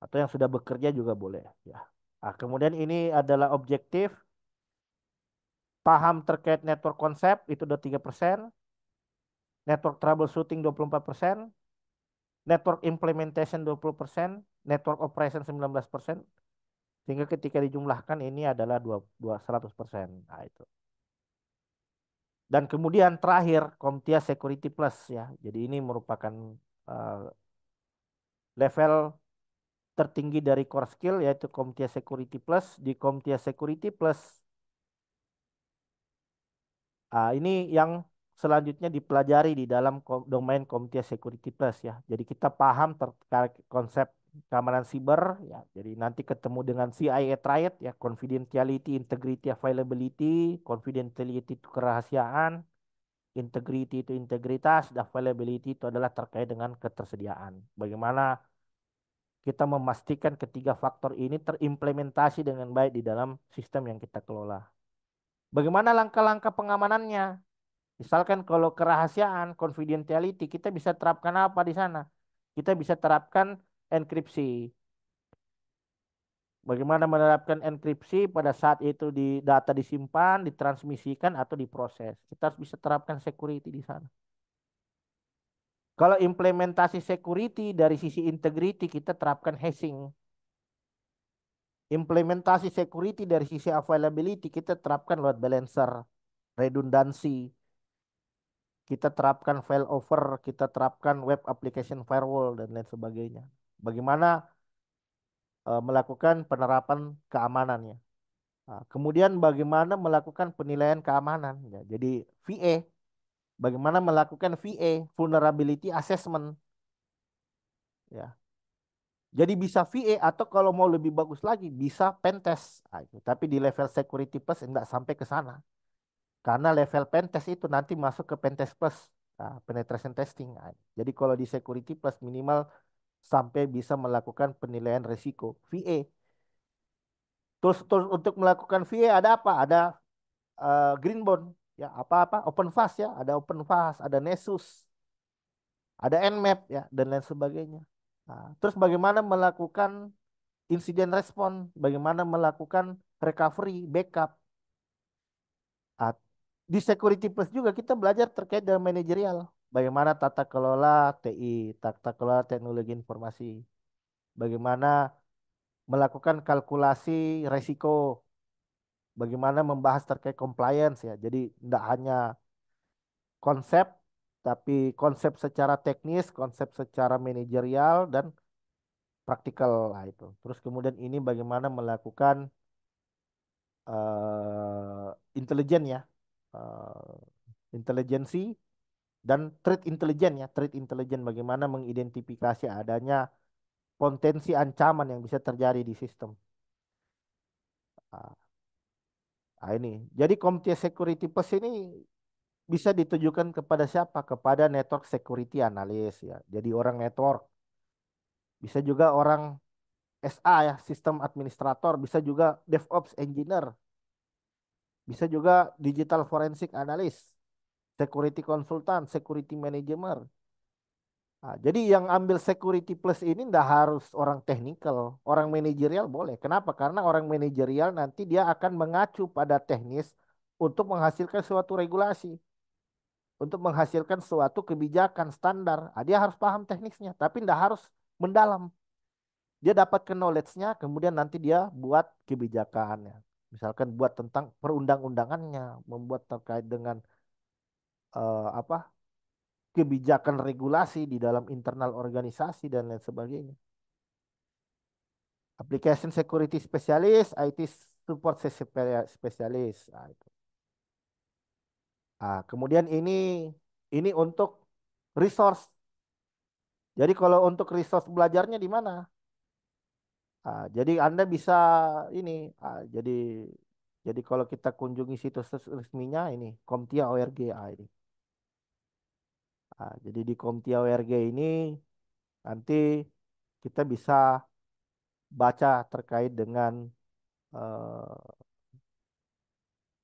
Atau yang sudah bekerja juga boleh ya. Nah, kemudian ini adalah objektif, paham terkait network konsep itu udah 3%, network troubleshooting 24%, network implementation 20%, network operation 19%, sehingga ketika dijumlahkan ini adalah 100%. Nah, itu. Dan kemudian terakhir CompTIA Security Plus ya. Jadi ini merupakan eh, level tertinggi dari core skill yaitu CompTIA Security Plus. Di CompTIA Security Plus ini yang selanjutnya dipelajari di dalam domain CompTIA Security Plus ya. Jadi kita paham terkait konsep keamanan siber ya. Jadi nanti ketemu dengan CIA triad ya, confidentiality, integrity, availability, confidentiality itu kerahasiaan, integrity itu integritas, dan availability itu adalah terkait dengan ketersediaan. Bagaimana kita memastikan ketiga faktor ini terimplementasi dengan baik di dalam sistem yang kita kelola. Bagaimana langkah-langkah pengamanannya? Misalkan kalau kerahasiaan, confidentiality, kita bisa terapkan apa di sana? Kita bisa terapkan enkripsi. Bagaimana menerapkan enkripsi pada saat itu di data disimpan, ditransmisikan atau diproses. Kita harus bisa terapkan security di sana. Kalau implementasi security dari sisi integrity kita terapkan hashing. Implementasi security dari sisi availability kita terapkan load balancer, redundansi, kita terapkan failover, kita terapkan web application firewall dan lain sebagainya. Bagaimana melakukan penerapan keamanannya. Nah, kemudian bagaimana melakukan penilaian keamanan. Ya, jadi VA, bagaimana melakukan VA, vulnerability assessment. Ya, jadi bisa VA atau kalau mau lebih bagus lagi bisa pentest. Nah, itu. Tapi di level security plus enggak sampai ke sana. Karena level pentest itu nanti masuk ke pentest plus, nah, penetration testing. Nah, jadi kalau di security plus minimal sampai bisa melakukan penilaian risiko VA. Tools untuk melakukan VA ada apa? Ada Greenbone, ya apa-apa, OpenVAS ya, ada OpenVAS, ada Nessus, ada Nmap ya dan lain sebagainya. Nah, terus bagaimana melakukan insiden respon, bagaimana melakukan recovery, backup. Ah, di Security Plus juga kita belajar terkait dengan manajerial. Bagaimana tata kelola TI, tata kelola teknologi informasi. Bagaimana melakukan kalkulasi resiko. Bagaimana membahas terkait compliance ya. Jadi tidak hanya konsep, tapi konsep secara teknis, konsep secara manajerial, dan praktikal lah itu. Terus kemudian ini bagaimana melakukan intelijen ya. Eh, Intelijensi dan threat intelligence ya, threat intelligence bagaimana mengidentifikasi adanya potensi ancaman yang bisa terjadi di sistem. Ah, ini. Jadi CompTIA Security Plus ini bisa ditujukan kepada siapa? Kepada network security analyst ya. Jadi orang network, bisa juga orang SA ya, sistem administrator, bisa juga DevOps engineer, bisa juga digital forensic analyst, security consultant, security manager. Nah, jadi yang ambil security plus ini ndak harus orang technical, orang manajerial boleh. Kenapa? Karena orang manajerial nanti dia akan mengacu pada teknis untuk menghasilkan suatu regulasi, untuk menghasilkan suatu kebijakan standar. Nah, dia harus paham teknisnya, tapi ndak harus mendalam. Dia dapat ke knowledge-nya, kemudian nanti dia buat kebijakannya. Misalkan buat tentang perundang-undangannya, membuat terkait dengan apa kebijakan regulasi di dalam internal organisasi dan lain sebagainya. Application Security Specialist, IT Support Specialist. Nah, itu. Nah, kemudian ini untuk resource. Jadi kalau untuk resource belajarnya di mana? Jadi Anda bisa ini. Jadi kalau kita kunjungi situs resminya ini CompTIA ORG. Ini. Jadi di CompTIA ORG ini nanti kita bisa baca terkait eh,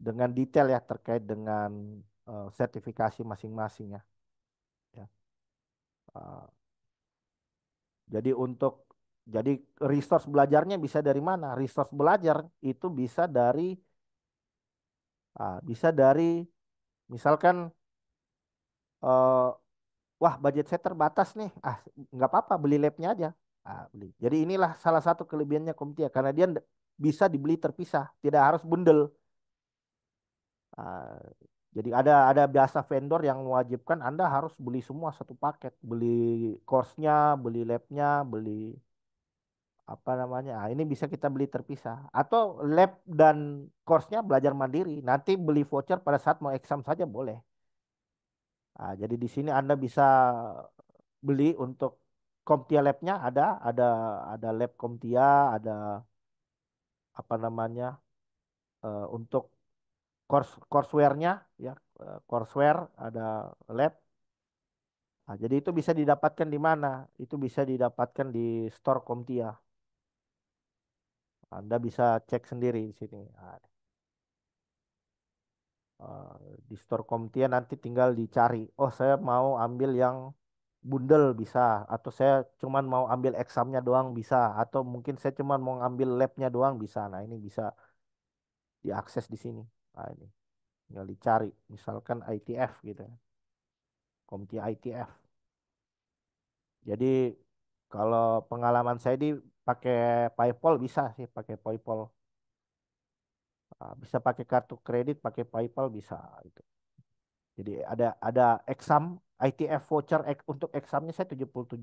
dengan detail ya terkait dengan sertifikasi masing-masing ya. Ya. Eh, jadi untuk Jadi resource belajarnya bisa dari mana? Resource belajar itu bisa dari misalkan eh, wah budget saya terbatas nih, nggak apa-apa beli labnya aja. Beli. Jadi inilah salah satu kelebihannya Comtia karena dia bisa dibeli terpisah, tidak harus bundel. Ah, jadi ada biasa vendor yang mewajibkan Anda harus beli semua satu paket, beli course-nya, beli labnya, beli apa namanya. Ini bisa kita beli terpisah atau lab dan course-nya belajar mandiri. Nanti beli voucher pada saat mau exam saja boleh. Jadi di sini Anda bisa beli untuk Comtia Lab-nya ada lab Comtia, ada apa namanya untuk courseware-nya ya, courseware, ada lab. Jadi itu bisa didapatkan di mana? Itu bisa didapatkan di store Comtia. Anda bisa cek sendiri di sini. Di store Comtia nanti tinggal dicari. Oh, saya mau ambil yang bundel bisa, atau saya cuman mau ambil examnya doang bisa, atau mungkin saya cuman mau ambil labnya doang bisa. Nah, ini bisa diakses di sini. Ini tinggal dicari. Misalkan ITF gitu ya. Comtia ITF. Jadi kalau pengalaman saya di pakai PayPal bisa sih, pakai PayPal. Bisa pakai kartu kredit, pakai PayPal bisa itu. Jadi ada exam ITF voucher untuk examnya saya $77.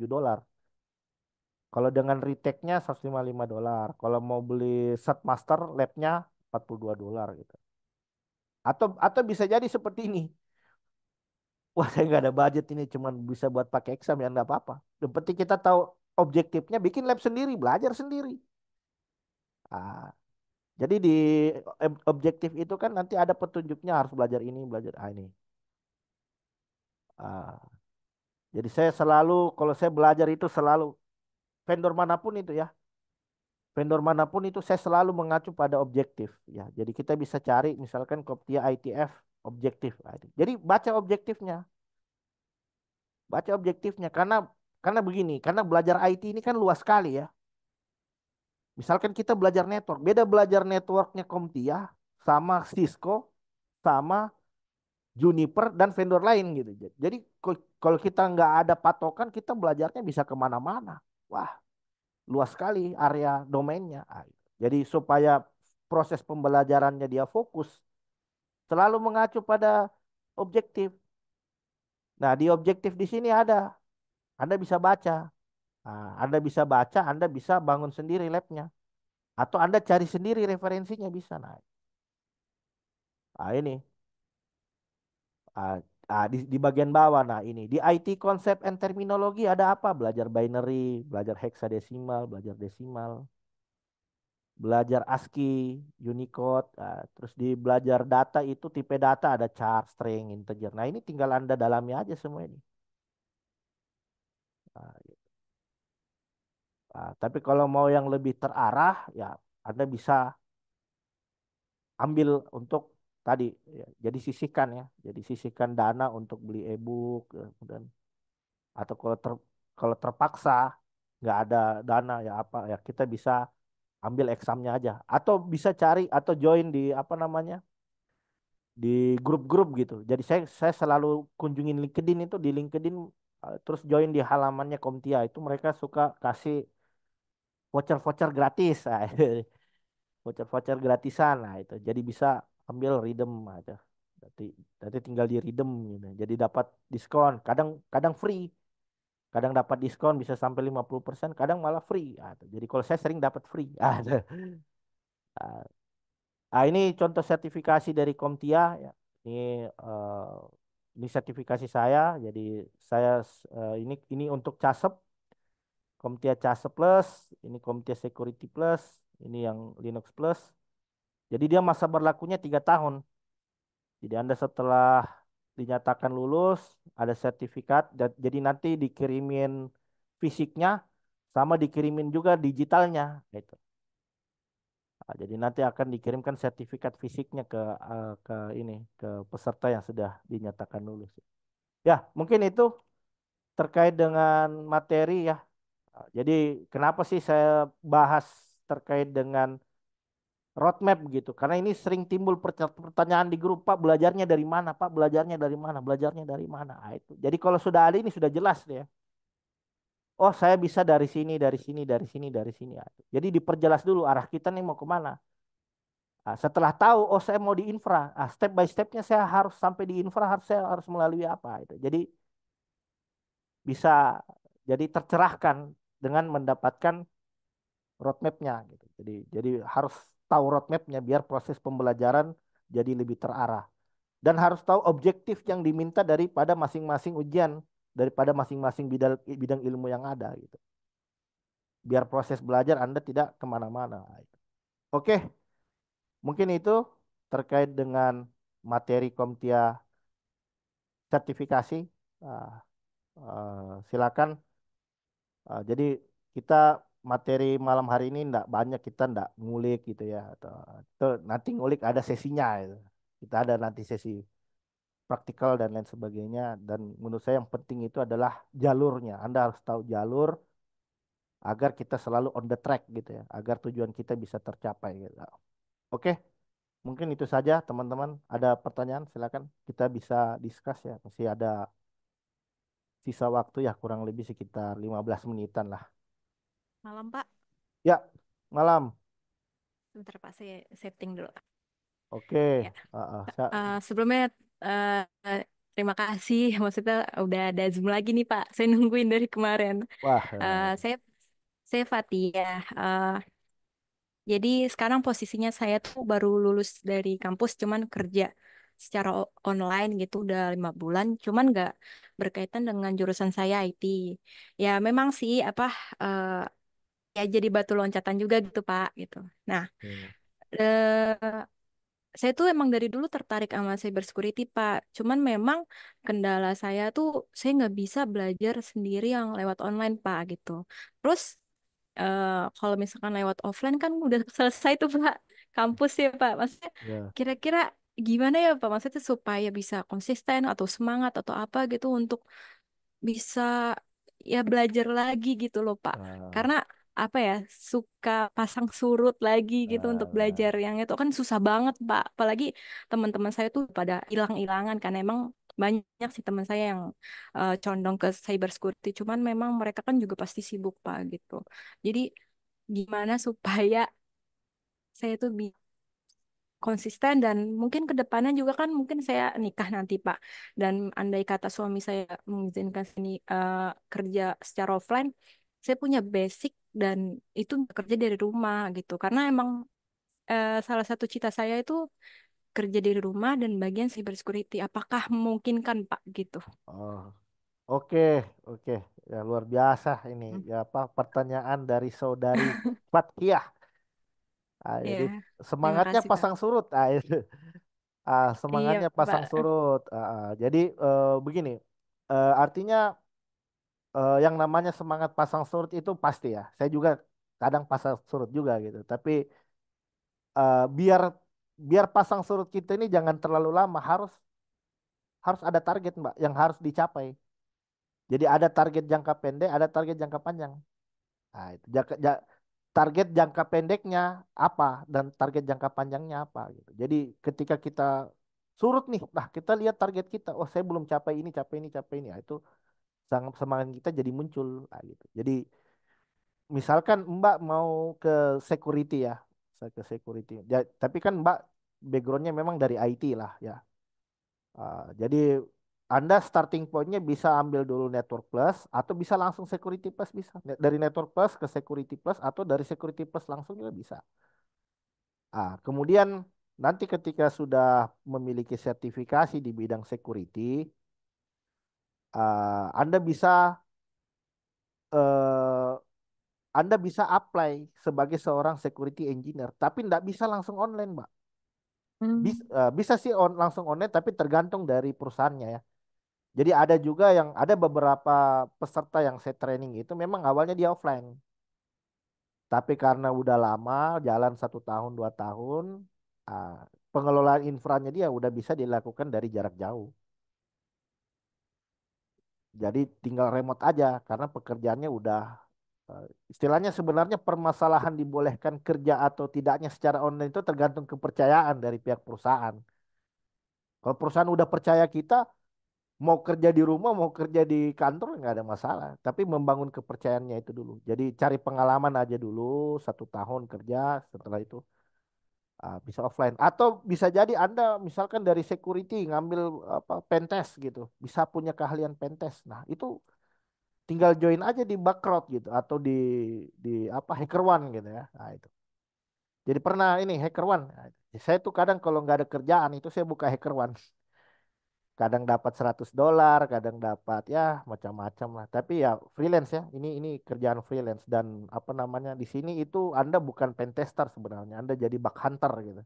Kalau dengan retake-nya $155. Kalau mau beli set master lab-nya $42 gitu. Atau bisa jadi seperti ini. Wah, saya nggak ada budget ini, cuman bisa buat pakai exam ya nggak apa-apa. Yang penting kita tahu objektifnya, bikin lab sendiri, belajar sendiri. Ah, jadi di objektif itu kan nanti ada petunjuknya harus belajar ini, belajar ini. Ah, jadi saya selalu kalau saya belajar itu selalu vendor manapun itu ya, vendor manapun itu saya selalu mengacu pada objektif ya. Jadi kita bisa cari misalkan Koptia ITF objektif. Jadi baca objektifnya karena begini, karena belajar IT ini kan luas sekali ya. Misalkan kita belajar network, beda belajar networknya Komtia sama Cisco sama Juniper dan vendor lain gitu. Jadi kalau kita nggak ada patokan, kita belajarnya bisa kemana-mana. Wah, luas sekali area domainnya. Jadi supaya proses pembelajarannya dia fokus, selalu mengacu pada objektif. Nah, di objektif di sini Anda bisa baca. Anda bisa baca, Anda bisa bangun sendiri labnya. Atau Anda cari sendiri referensinya bisa. Ini. Ah, di bagian bawah, nah ini. Di IT konsep and terminologi ada apa? Belajar binary, belajar hexadesimal, belajar desimal, belajar ASCII, Unicode, terus di belajar data itu tipe data ada char, string, integer. Nah ini tinggal Anda dalami aja semua ini. Gitu. Tapi kalau mau yang lebih terarah, ya Anda bisa ambil untuk tadi, ya, jadi sisihkan ya, jadi sisihkan dana untuk beli e-book, dan atau kalau terpaksa nggak ada dana ya apa ya kita bisa ambil examnya aja atau bisa cari atau join di apa namanya di grup-grup gitu. Jadi saya selalu kunjungin LinkedIn itu di LinkedIn, terus join di halamannya Komtia itu mereka suka kasih voucher-voucher gratis. Voucher-voucher gratisan nah itu. Jadi bisa ambil redeem aja. Nanti nanti tinggal di redeem gitu. Jadi dapat diskon, kadang kadang free. Kadang dapat diskon bisa sampai 50%, kadang malah free. Jadi kalau saya sering dapat free. Ah, ini contoh sertifikasi dari Komtia ya. Ini eh, ini sertifikasi saya. Jadi saya ini untuk CASEP, Komtia CASEP Plus, ini Komtia Security Plus, ini yang Linux Plus. Jadi dia masa berlakunya 3 tahun. Jadi Anda setelah dinyatakan lulus, ada sertifikat, jadi nanti dikirimin fisiknya, sama dikirimin juga digitalnya. Gitu. Jadi nanti akan dikirimkan sertifikat fisiknya ke ini ke peserta yang sudah dinyatakan lulus. Ya, mungkin itu terkait dengan materi ya. Jadi kenapa sih saya bahas terkait dengan roadmap gitu? Karena ini sering timbul pertanyaan di grup, Pak, belajarnya dari mana? Pak, belajarnya dari mana? Belajarnya dari mana? Ah, itu. Jadi kalau sudah ada ini sudah jelas deh ya. Oh, saya bisa dari sini, dari sini, dari sini, dari sini. Ah, itu. Jadi diperjelas dulu arah kita nih mau kemana. Ah, setelah tahu, oh saya mau di infra. Ah, step by stepnya saya harus sampai di infra, saya harus melalui apa itu. Jadi bisa jadi tercerahkan dengan mendapatkan roadmapnya gitu. Jadi harus tahu roadmapnya biar proses pembelajaran jadi lebih terarah. Dan harus tahu objektif yang diminta daripada masing-masing ujian, daripada masing-masing bidang bidang ilmu yang ada gitu. Biar proses belajar Anda tidak kemana-mana. Oke, mungkin itu terkait dengan materi Komtia sertifikasi. Ah, silakan. Jadi kita materi malam hari ini enggak banyak, kita enggak ngulik gitu ya, atau nanti ngulik ada sesinya gitu. Kita ada nanti sesi praktikal dan lain sebagainya, dan menurut saya yang penting itu adalah jalurnya. Anda harus tahu jalur agar kita selalu on the track gitu ya, agar tujuan kita bisa tercapai gitu. Oke, mungkin itu saja teman-teman. Ada pertanyaan silakan, kita bisa discuss ya. Masih ada sisa waktu ya, kurang lebih sekitar 15 menitan lah. Malam, Pak. Ya, malam. Sebentar, Pak. Saya setting dulu. Oke. Ya. Sebelumnya, eh, terima kasih. Maksudnya udah ada Zoom lagi nih, Pak. Saya nungguin dari kemarin. Wah, Saya Fatia. Jadi sekarang posisinya saya tuh baru lulus dari kampus, cuman kerja secara online gitu udah 5 bulan. Cuman nggak berkaitan dengan jurusan saya IT. Ya memang sih apa eh, ya jadi batu loncatan juga gitu, Pak gitu. Nah, oke. eh, saya tuh emang dari dulu tertarik sama cyber security, Pak. Cuman memang kendala saya tuh saya nggak bisa belajar sendiri yang lewat online, Pak gitu. Terus eh, kalau misalkan lewat offline kan udah selesai tuh, Pak, kampus ya, Pak. Maksudnya Ya, kira-kira gimana ya, Pak? Maksudnya supaya bisa konsisten atau semangat atau apa gitu untuk bisa ya belajar lagi gitu loh, Pak. eh, Karena apa ya, suka pasang surut lagi gitu untuk eh, belajar yang itu kan susah banget, Pak. Apalagi teman-teman saya tuh pada hilang-hilangan kan emang banyak sih teman saya yang condong ke cyber security. Cuman memang mereka kan juga pasti sibuk, Pak gitu. Jadi gimana supaya saya tuh konsisten dan mungkin ke depannya juga kan mungkin saya nikah nanti, Pak. Dan andai kata suami saya mengizinkan sini kerja secara offline, saya punya basic dan itu kerja dari rumah gitu. Karena emang salah satu cita saya itu kerja dari rumah dan bagian cyber security. Apakah memungkinkan, Pak gitu? oh, oke, oke. Ya luar biasa ini. Hmm. Ya apa pertanyaan dari saudari Fatkiah. Jadi Ya, terima semangatnya kasih, Pak. pasang surut. Itu. Iya, Semangatnya pasang Pak. surut. Jadi begini, artinya yang namanya semangat pasang surut itu pasti ya. Saya juga kadang pasang surut juga gitu. Tapi biar biar pasang surut kita ini jangan terlalu lama, harus harus ada target, Mbak, yang harus dicapai. Jadi ada target jangka pendek, ada target jangka panjang. Nah, itu target jangka pendeknya apa dan target jangka panjangnya apa gitu. Jadi ketika kita surut nih, nah kita lihat target kita, oh saya belum capai ini, capai ini, capai ini. Nah, itu sangat semangat kita jadi muncul. Nah, gitu. Jadi misalkan Mbak mau ke security ya, saya ke security. Ya, tapi kan Mbak backgroundnya memang dari IT lah ya. Jadi Anda starting pointnya bisa ambil dulu Network Plus atau bisa langsung Security Plus bisa. Dari Network Plus ke Security Plus atau dari Security Plus langsung juga bisa. Kemudian nanti ketika sudah memiliki sertifikasi di bidang security, Anda bisa eh, Anda bisa apply sebagai seorang security engineer, tapi tidak bisa langsung online, Mbak. Hmm. Bisa sih langsung online, tapi tergantung dari perusahaannya ya. Jadi ada juga yang ada beberapa peserta yang saya training itu memang awalnya dia offline, tapi karena udah lama jalan 1 tahun 2 tahun, ah, pengelolaan infranya dia udah bisa dilakukan dari jarak jauh. Jadi tinggal remote aja karena pekerjaannya udah Istilahnya sebenarnya permasalahan dibolehkan kerja atau tidaknya secara online itu tergantung kepercayaan dari pihak perusahaan. Kalau perusahaan udah percaya kita, mau kerja di rumah, mau kerja di kantor nggak ada masalah. Tapi membangun kepercayaannya itu dulu. Jadi cari pengalaman aja dulu, 1 tahun kerja, setelah itu bisa offline. Atau bisa jadi Anda misalkan dari security ngambil apa pentest gitu, bisa punya keahlian pentest. Nah itu tinggal join aja di Backrot gitu atau di apa Hacker One gitu ya. Nah itu. Jadi pernah ini Hacker One. Nah, saya tuh kadang kalau nggak ada kerjaan itu saya buka Hacker One. Kadang dapat $100, kadang dapat ya macam-macam lah. Tapi ya freelance ya. Ini kerjaan freelance dan apa namanya di sini itu Anda bukan pentester sebenarnya. Anda jadi bug hunter gitu.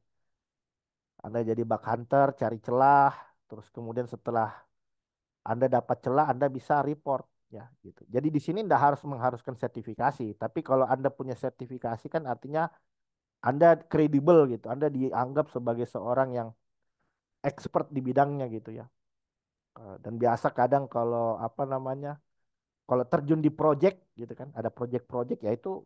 Anda jadi bug hunter, cari celah, terus kemudian setelah Anda dapat celah, Anda bisa report ya gitu. Jadi di sini tidak harus mengharuskan sertifikasi, tapi kalau Anda punya sertifikasi kan artinya Anda kredibel gitu. Anda dianggap sebagai seorang yang expert di bidangnya gitu ya. Dan biasa kadang kalau apa namanya, kalau terjun di project gitu kan, ada project-project ya itu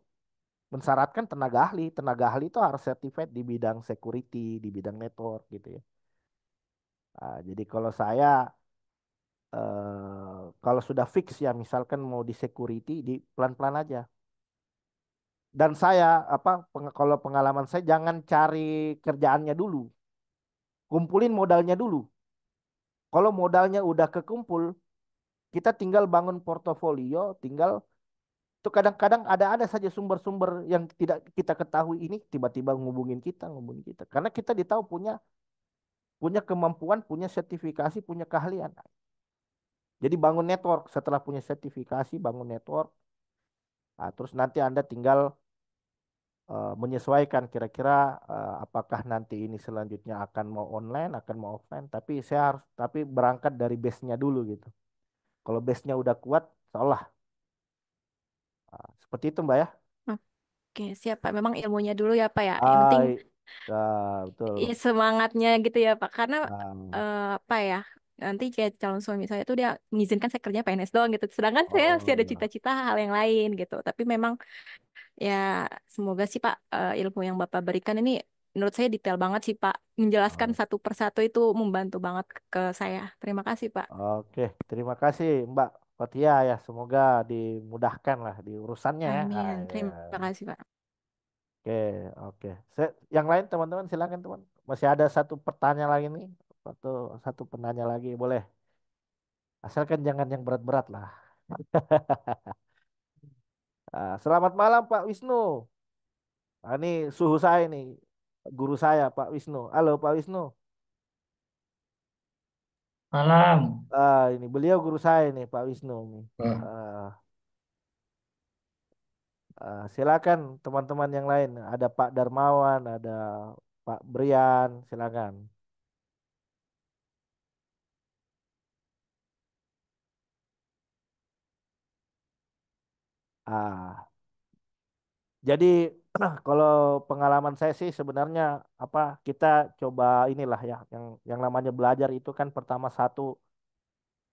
mensyaratkan tenaga ahli. Tenaga ahli itu harus certified di bidang security, di bidang network gitu ya. Jadi kalau saya kalau sudah fix ya misalkan mau di security di pelan-pelan aja. Dan saya apa kalau pengalaman saya jangan cari kerjaannya dulu, kumpulin modalnya dulu. Kalau modalnya udah kekumpul, kita tinggal bangun portofolio, tinggal itu kadang-kadang ada saja sumber-sumber yang tidak kita ketahui ini tiba-tiba ngubungin kita. Karena kita ditahu punya punya kemampuan, punya sertifikasi, punya keahlian. Jadi bangun network, setelah punya sertifikasi, bangun network. Nah, terus nanti Anda tinggal menyesuaikan kira-kira apakah nanti ini selanjutnya akan mau online, akan mau offline. Tapi saya harus tapi berangkat dari base-nya dulu gitu. Kalau base-nya udah kuat, seolah seperti itu Mbak ya. Oke, siap Pak. Memang ilmunya dulu ya Pak ya. Yang penting Ah, betul. semangatnya gitu ya Pak. Karena Ah, apa ya? Nanti kayak calon suami saya tuh dia mengizinkan saya kerja PNS doang gitu. Sedangkan saya masih ada oh, cita-cita hal yang lain gitu. Tapi memang ya semoga sih Pak ilmu yang Bapak berikan ini menurut saya detail banget sih Pak. Menjelaskan oh. satu persatu itu membantu banget ke saya. Terima kasih Pak. Oke, terima kasih Mbak Fatia ya. Semoga dimudahkan lah di urusannya ya. Ah, Amin. ya. Terima kasih Pak. Oke, oke. Yang lain teman-teman silakan teman. Masih ada satu pertanyaan lagi nih. Satu satu penanya lagi boleh. Asalkan jangan yang berat-berat lah. Selamat malam Pak Wisnu. Ini suhu saya nih. Guru saya Pak Wisnu. Halo Pak Wisnu. Malam. Ini beliau guru saya nih Pak Wisnu nih. Oh, Ah, silakan teman-teman yang lain. Ada Pak Darmawan, ada Pak Brian, silakan. Ah, jadi kalau pengalaman saya sih sebenarnya apa kita coba inilah ya yang namanya belajar itu kan pertama satu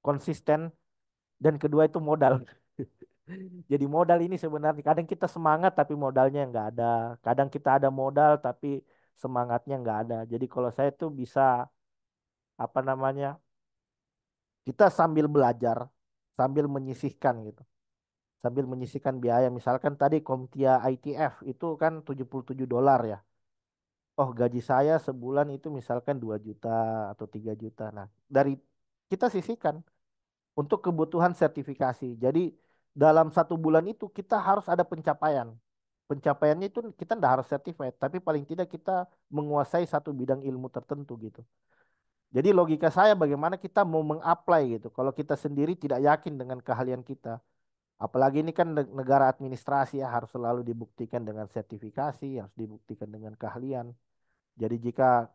konsisten dan kedua itu modal. Jadi modal ini sebenarnya kadang kita semangat tapi modalnya nggak ada. Kadang kita ada modal tapi semangatnya nggak ada. Jadi kalau saya tuh bisa apa namanya kita sambil belajar sambil menyisihkan gitu. Sambil menyisihkan biaya. Misalkan tadi Komtia ITF itu kan $77 ya. Oh gaji saya sebulan itu misalkan 2 juta atau 3 juta. Nah dari kita sisihkan untuk kebutuhan sertifikasi. Jadi dalam 1 bulan itu kita harus ada pencapaian. Pencapaiannya itu kita tidak harus certified, tapi paling tidak kita menguasai satu bidang ilmu tertentu gitu. Jadi logika saya bagaimana kita mau mengapply gitu. Kalau kita sendiri tidak yakin dengan keahlian kita. Apalagi ini kan negara administrasi ya harus selalu dibuktikan dengan sertifikasi, harus dibuktikan dengan keahlian. Jadi jika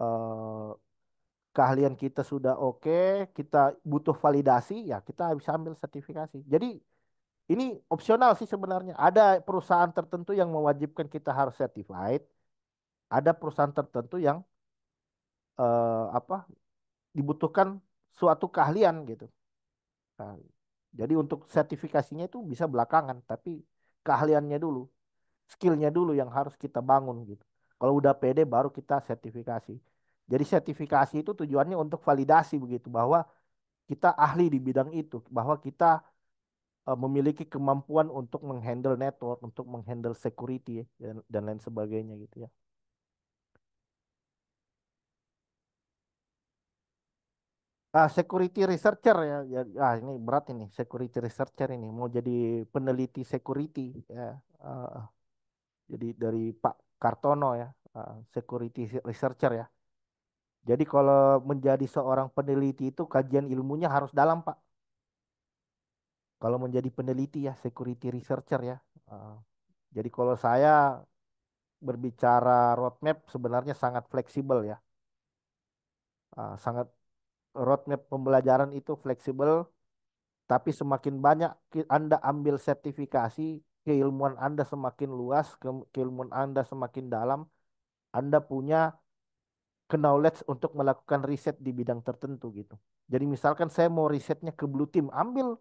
eh, keahlian kita sudah oke, kita butuh validasi, ya kita bisa ambil sertifikasi. Jadi ini opsional sih sebenarnya. Ada perusahaan tertentu yang mewajibkan kita harus certified, ada perusahaan tertentu yang apa dibutuhkan suatu keahlian gitu. Nah, jadi untuk sertifikasinya itu bisa belakangan, tapi keahliannya dulu, skillnya dulu yang harus kita bangun gitu. Kalau udah pede baru kita sertifikasi. Jadi sertifikasi itu tujuannya untuk validasi begitu bahwa kita ahli di bidang itu, bahwa kita memiliki kemampuan untuk menghandle network, untuk menghandle security ya, dan lain sebagainya gitu ya. Security researcher ya, ini berat ini security researcher ini mau jadi peneliti security ya. Ah, jadi dari Pak Kartono ya, security researcher ya. Jadi kalau menjadi seorang peneliti itu kajian ilmunya harus dalam Pak. Kalau menjadi peneliti ya security researcher ya. Ah, jadi kalau saya berbicara roadmap sebenarnya sangat fleksibel ya. Sangat roadmap pembelajaran itu fleksibel, tapi semakin banyak Anda ambil sertifikasi, keilmuan Anda semakin luas, keilmuan Anda semakin dalam, Anda punya knowledge untuk melakukan riset di bidang tertentu gitu. Jadi misalkan saya mau risetnya ke Blue Team, ambil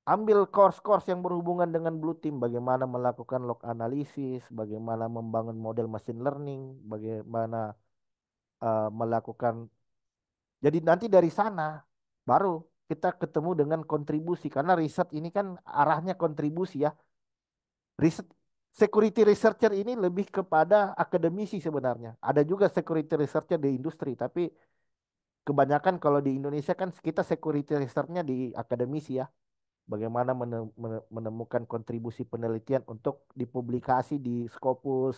ambil course-course yang berhubungan dengan Blue Team, bagaimana melakukan log analisis, bagaimana membangun model machine learning, bagaimana melakukan. Jadi nanti dari sana baru kita ketemu dengan kontribusi karena riset ini kan arahnya kontribusi ya. Riset security researcher ini lebih kepada akademisi sebenarnya. Ada juga security researcher di industri, tapi kebanyakan kalau di Indonesia kan kita security researchnya di akademisi ya. Bagaimana menemukan kontribusi penelitian untuk dipublikasi di Scopus,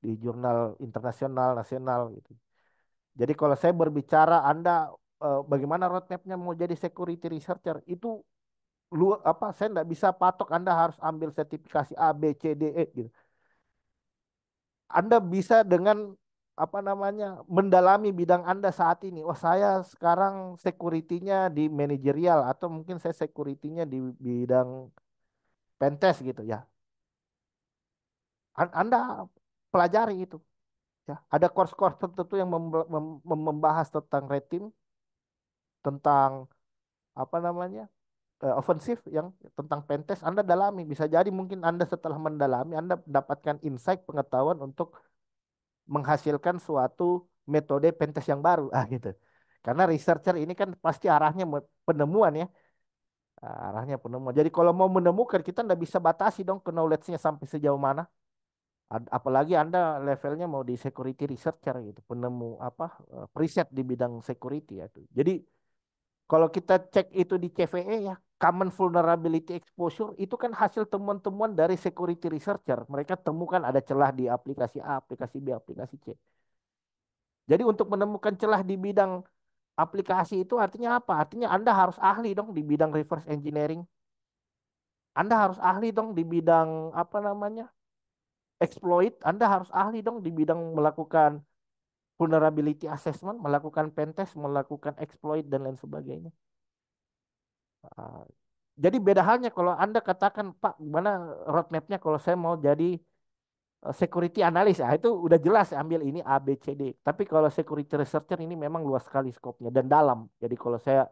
di jurnal internasional, nasional gitu. Jadi kalau saya berbicara Anda bagaimana roadmapnya mau jadi security researcher itu lu apa saya nggak bisa patok Anda harus ambil sertifikasi A B C D E gitu. Anda bisa dengan apa namanya mendalami bidang Anda saat ini. Oh saya sekarang security-nya di manajerial atau mungkin saya security-nya di bidang pentest gitu ya. Anda pelajari itu ya. Ada course-course tertentu yang membahas tentang red team, tentang apa namanya ofensif yang tentang pentest Anda dalami. Bisa jadi mungkin Anda setelah mendalami Anda mendapatkan insight pengetahuan untuk menghasilkan suatu metode pentest yang baru gitu. Karena researcher ini kan pasti arahnya penemuan ya. Arahnya penemuan. Jadi kalau mau menemukan kita nggak bisa batasi dong ke knowledge-nya sampai sejauh mana. Apalagi Anda levelnya mau di security researcher gitu, penemu apa riset di bidang security ya. Jadi kalau kita cek itu di CVE ya, Common Vulnerability Exposure itu kan hasil temuan-temuan dari security researcher. Mereka temukan ada celah di aplikasi A, aplikasi B, aplikasi C. Jadi untuk menemukan celah di bidang aplikasi itu artinya apa? Artinya Anda harus ahli dong di bidang reverse engineering. Anda harus ahli dong di bidang apa namanya? Exploit. Anda harus ahli dong di bidang melakukan vulnerability assessment, melakukan pentest, melakukan exploit dan lain sebagainya. Ah, Jadi beda halnya kalau Anda katakan, Pak, gimana roadmapnya kalau saya mau jadi security analyst, itu udah jelas ambil ini A, B, C, D. Tapi kalau security researcher ini memang luas sekali skopnya dan dalam. Jadi kalau saya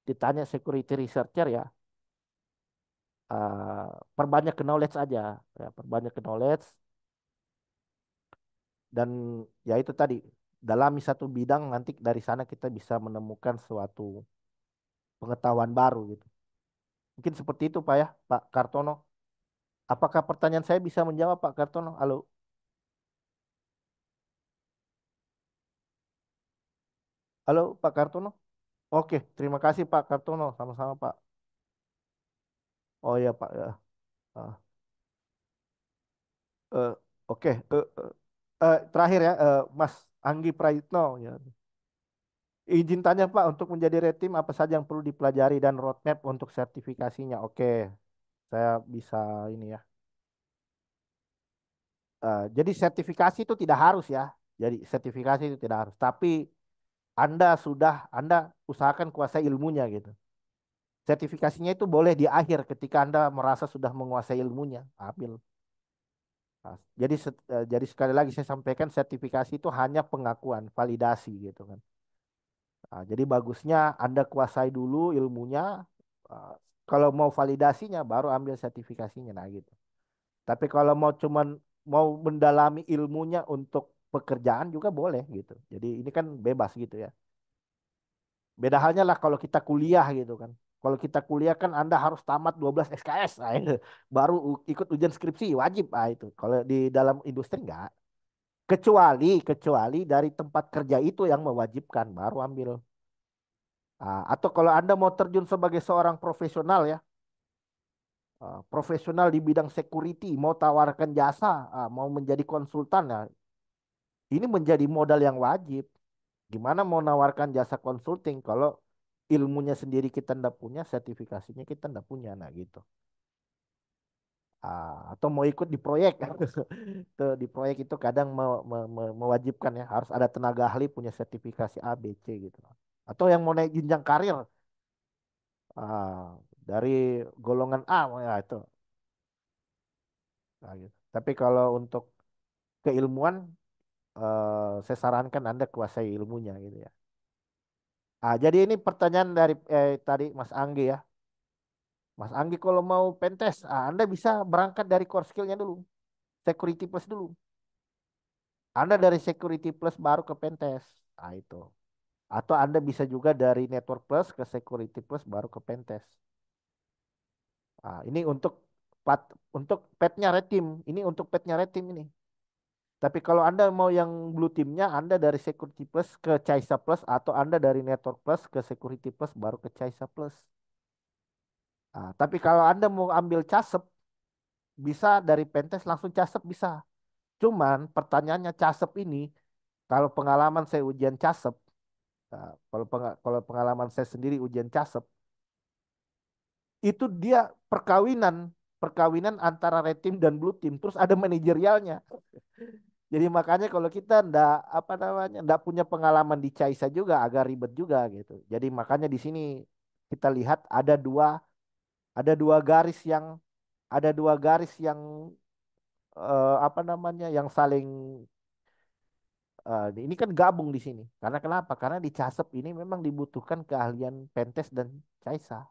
ditanya security researcher ya, perbanyak knowledge aja, ya, perbanyak knowledge dan ya itu tadi dalami satu bidang nanti dari sana kita bisa menemukan suatu pengetahuan baru gitu. Mungkin seperti itu Pak ya, Pak Kartono. Apakah pertanyaan saya bisa menjawab Pak Kartono? Halo, halo Pak Kartono. Oke, terima kasih Pak Kartono. Sama-sama Pak. Oh ya Pak ya. Ah, eh, oke, terakhir ya, Mas Anggi Prayitno ya. Izin tanya Pak, untuk menjadi red team apa saja yang perlu dipelajari dan roadmap untuk sertifikasinya? Oke, saya bisa ini ya. Jadi sertifikasi itu tidak harus ya. Jadi sertifikasi itu tidak harus. Tapi Anda usahakan kuasai ilmunya gitu. Sertifikasinya itu boleh di akhir ketika Anda merasa sudah menguasai ilmunya, ambil. Nah, jadi sekali lagi saya sampaikan sertifikasi itu hanya pengakuan, validasi gitu kan. Jadi bagusnya Anda kuasai dulu ilmunya. ah, Kalau mau validasinya baru ambil sertifikasinya, nah gitu. Tapi kalau mau cuman mau mendalami ilmunya untuk pekerjaan juga boleh gitu. Jadi ini kan bebas gitu ya. Beda halnya lah kalau kita kuliah gitu kan. Kalau kita kuliah kan Anda harus tamat 12 SKS. Nah, itu. Baru ikut ujian skripsi wajib. Ah, itu. Kalau di dalam industri enggak. Kecuali dari tempat kerja itu yang mewajibkan baru ambil. Atau kalau Anda mau terjun sebagai seorang profesional ya, profesional di bidang security, mau tawarkan jasa, mau menjadi konsultan ya, ini menjadi modal yang wajib. Gimana mau nawarkan jasa consulting kalau ilmunya sendiri kita ndak punya, sertifikasinya kita ndak punya, nah gitu. Atau mau ikut di proyek, tuh di proyek itu kadang mewajibkan ya harus ada tenaga ahli punya sertifikasi A, B, C gitu. Atau yang mau naik jenjang karir dari golongan A, ya itu. Nah, gitu. Tapi kalau untuk keilmuan, saya sarankan Anda kuasai ilmunya gitu ya. Jadi ini pertanyaan dari tadi Mas Anggi ya. Mas Anggi kalau mau pentes, Anda bisa berangkat dari core skillnya dulu. Security plus dulu. Anda dari security plus baru ke pentes. Itu. Atau Anda bisa juga dari network plus ke security plus baru ke pentes. Ini untuk petnya red team. Ini untuk petnya red team ini. Tapi kalau Anda mau yang blue teamnya, Anda dari security plus ke Caisa plus atau Anda dari network plus ke security plus baru ke Caisa plus. Tapi kalau Anda mau ambil casep, bisa dari pentes langsung casep bisa. Cuman pertanyaannya casep ini, kalau pengalaman saya ujian casep, kalau pengalaman saya sendiri ujian casep, itu dia perkawinan, perkawinan antara red team dan blue team, terus ada manajerialnya. Jadi makanya kalau kita ndak apa namanya ndak punya pengalaman di Caisa juga agak ribet juga gitu. Jadi makanya di sini kita lihat ada dua garis yang apa namanya yang saling ini kan gabung di sini. Karena kenapa? Karena di Casep ini memang dibutuhkan keahlian Pentes dan Caisa.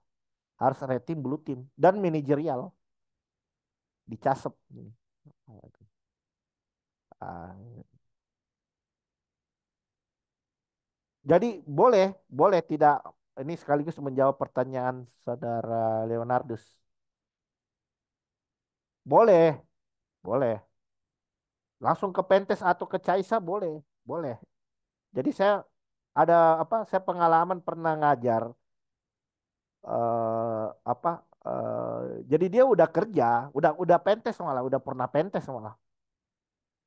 Harus red team, blue team dan manajerial di Casep ini. Ah, jadi boleh tidak ini sekaligus menjawab pertanyaan saudara Leonardus. Boleh, boleh. Langsung ke Pentes atau ke Caisa boleh, boleh. Jadi saya ada apa? Saya pengalaman pernah ngajar apa? Jadi dia udah kerja, udah Pentes malah, udah pernah Pentes malah,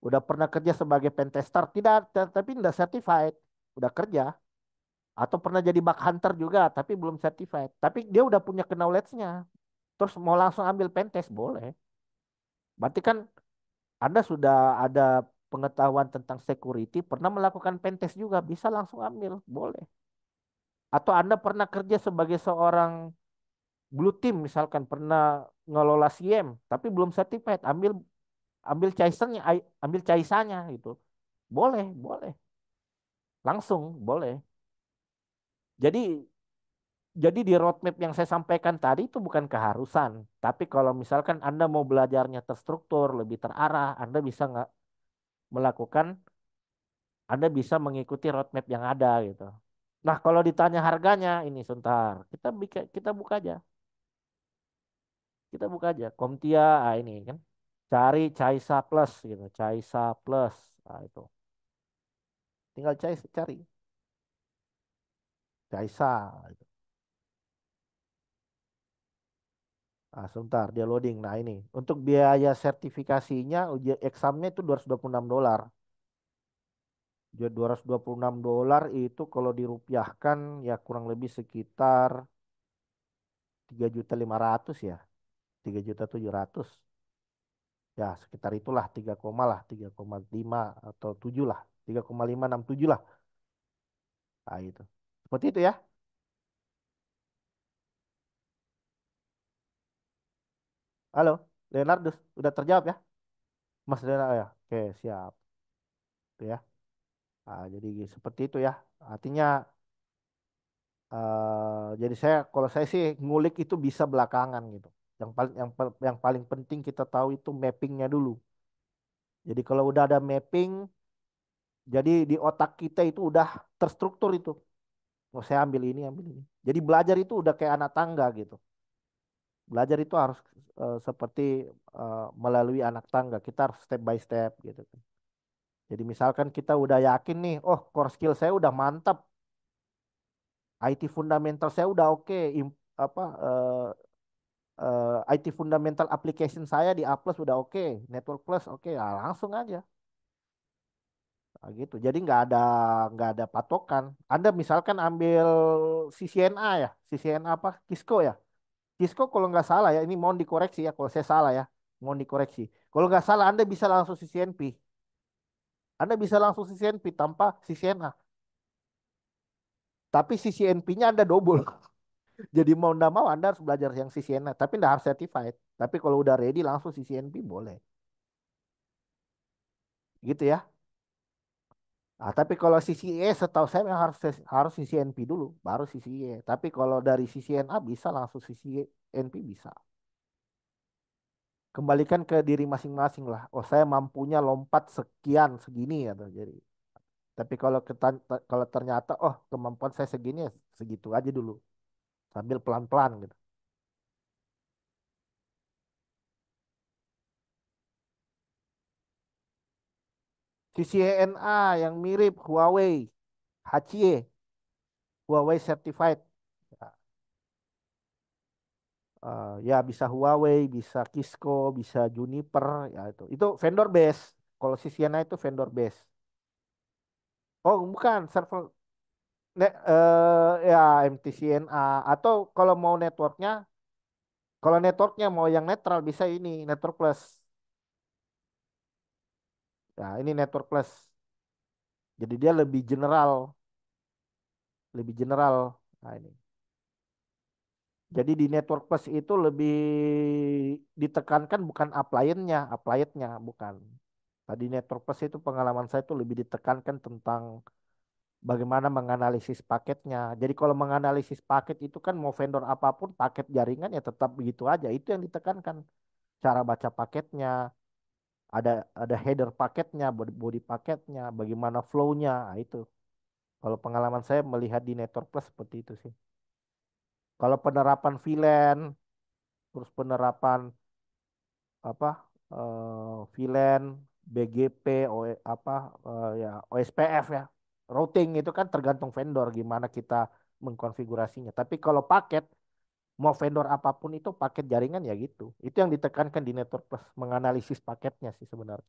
udah pernah kerja sebagai pentester, tidak, tapi tidak certified, udah kerja atau pernah jadi bug hunter juga, tapi belum certified. Tapi dia udah punya knowledge-nya. Terus mau langsung ambil pentest boleh. Berarti kan Anda sudah ada pengetahuan tentang security, pernah melakukan pentest juga, bisa langsung ambil, boleh. Atau Anda pernah kerja sebagai seorang blue team, misalkan pernah ngelola CM, tapi belum certified, ambil ambil caisanya, ambil caisanya gitu, boleh, boleh, langsung boleh. Jadi jadi di roadmap yang saya sampaikan tadi itu bukan keharusan, tapi kalau misalkan Anda mau belajarnya terstruktur, lebih terarah, Anda bisa nggak melakukan Anda bisa mengikuti roadmap yang ada gitu. Nah, kalau ditanya harganya ini sebentar, kita buka aja. Kita buka aja Komtia ini kan. Cari Caisa Plus gitu, Caisa Plus. Itu. Tinggal cari Caisa gitu. Sebentar dia loading. Nah, ini untuk biaya sertifikasinya ujian examnya itu $226. Jadi $226 itu kalau dirupiahkan ya kurang lebih sekitar 3.500.000 ya. 3.700.000. Ya, sekitar itulah 3 koma lah, 3,5 atau 7 lah. 3,567 lah. Itu. Seperti itu ya. Halo, Leonardus, udah terjawab ya? Mas Leonard ya. Oke, siap. Itu ya. Jadi seperti itu ya. Artinya jadi kalau saya sih ngulik itu bisa belakangan gitu. Yang paling penting kita tahu itu mappingnya dulu. Jadi kalau udah ada mapping, jadi di otak kita itu udah terstruktur itu. Oh, saya ambil ini, ambil ini. Jadi belajar itu udah kayak anak tangga gitu. Belajar itu harus seperti melalui anak tangga. Kita harus step by step gitu kan. Jadi misalkan kita udah yakin nih, oh core skill saya udah mantap, IT fundamental saya udah oke, apa IT fundamental application saya di A plus udah oke, network plus oke, ah, langsung aja. Nah, gitu. Jadi nggak ada patokan. Anda misalkan ambil CCNA ya, CCNA apa? Cisco ya. Cisco kalau nggak salah ya, ini mohon dikoreksi ya kalau saya salah ya, mohon dikoreksi. Kalau nggak salah Anda bisa langsung CCNP. Anda bisa langsung CCNP tanpa CCNA. Tapi CCNP-nya Anda double. Jadi mau nggak mau Anda harus belajar yang CCNA. Tapi nggak harus certified. Tapi kalau udah ready langsung CCNP boleh. Gitu ya. Nah, tapi kalau CCE setahu saya memang harus harus CCNP dulu, baru CCE. Tapi kalau dari CCNA bisa langsung CCNP bisa. Kembalikan ke diri masing-masing lah. Oh, saya mampunya lompat sekian segini ya tuh. Jadi, tapi kalau ternyata oh kemampuan saya segini ya segitu aja dulu, sambil pelan-pelan gitu. CCNA yang mirip Huawei, HCE, Huawei Certified. Ya bisa Huawei, bisa Cisco, bisa Juniper, ya itu. Itu vendor base. Kalau si Siena itu vendor base. Oh, bukan server ya MTCNA atau kalau networknya mau yang netral bisa ini Network Plus. Ya, ini Network Plus. Jadi dia lebih general. Nah, ini. Jadi di Network Plus itu lebih ditekankan bukan appliance-nya bukan. Tadi Network Plus itu pengalaman saya itu lebih ditekankan tentang bagaimana menganalisis paketnya. Jadi kalau menganalisis paket itu kan mau vendor apapun paket jaringan ya tetap begitu aja. Itu yang ditekankan. Cara baca paketnya, ada header paketnya, body paketnya, bagaimana flow-nya. Nah, itu. Kalau pengalaman saya melihat di Network Plus seperti itu sih. Kalau penerapan VLAN, terus penerapan apa VLAN, BGP, apa ya OSPF ya. Routing itu kan tergantung vendor gimana kita mengkonfigurasinya. Tapi kalau paket mau vendor apapun itu paket jaringan ya gitu. Itu yang ditekankan di Network Plus menganalisis paketnya sih sebenarnya.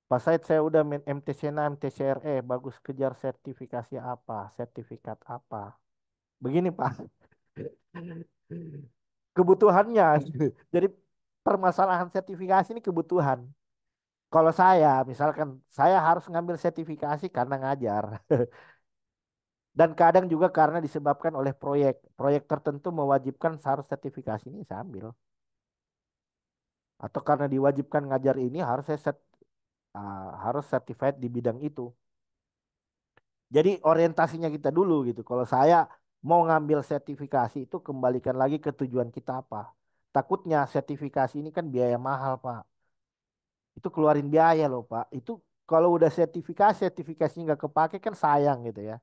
Pas saya udah main MTCNA, MTCRE, bagus kejar sertifikasi apa, sertifikat apa. Begini Pak, kebutuhannya. Jadi permasalahan sertifikasi ini kebutuhan. Kalau saya, misalkan saya harus ngambil sertifikasi karena ngajar. Dan kadang juga karena disebabkan oleh proyek. Proyek tertentu mewajibkan harus sertifikasi ini saya ambil. Atau karena diwajibkan ngajar ini harus certified di bidang itu. Jadi orientasinya kita dulu gitu. Kalau saya mau ngambil sertifikasi itu kembalikan lagi ke tujuan kita apa. Takutnya sertifikasi ini kan biaya mahal, Pak. Itu keluarin biaya loh, Pak. Itu kalau udah sertifikasinya nggak kepake kan sayang gitu ya.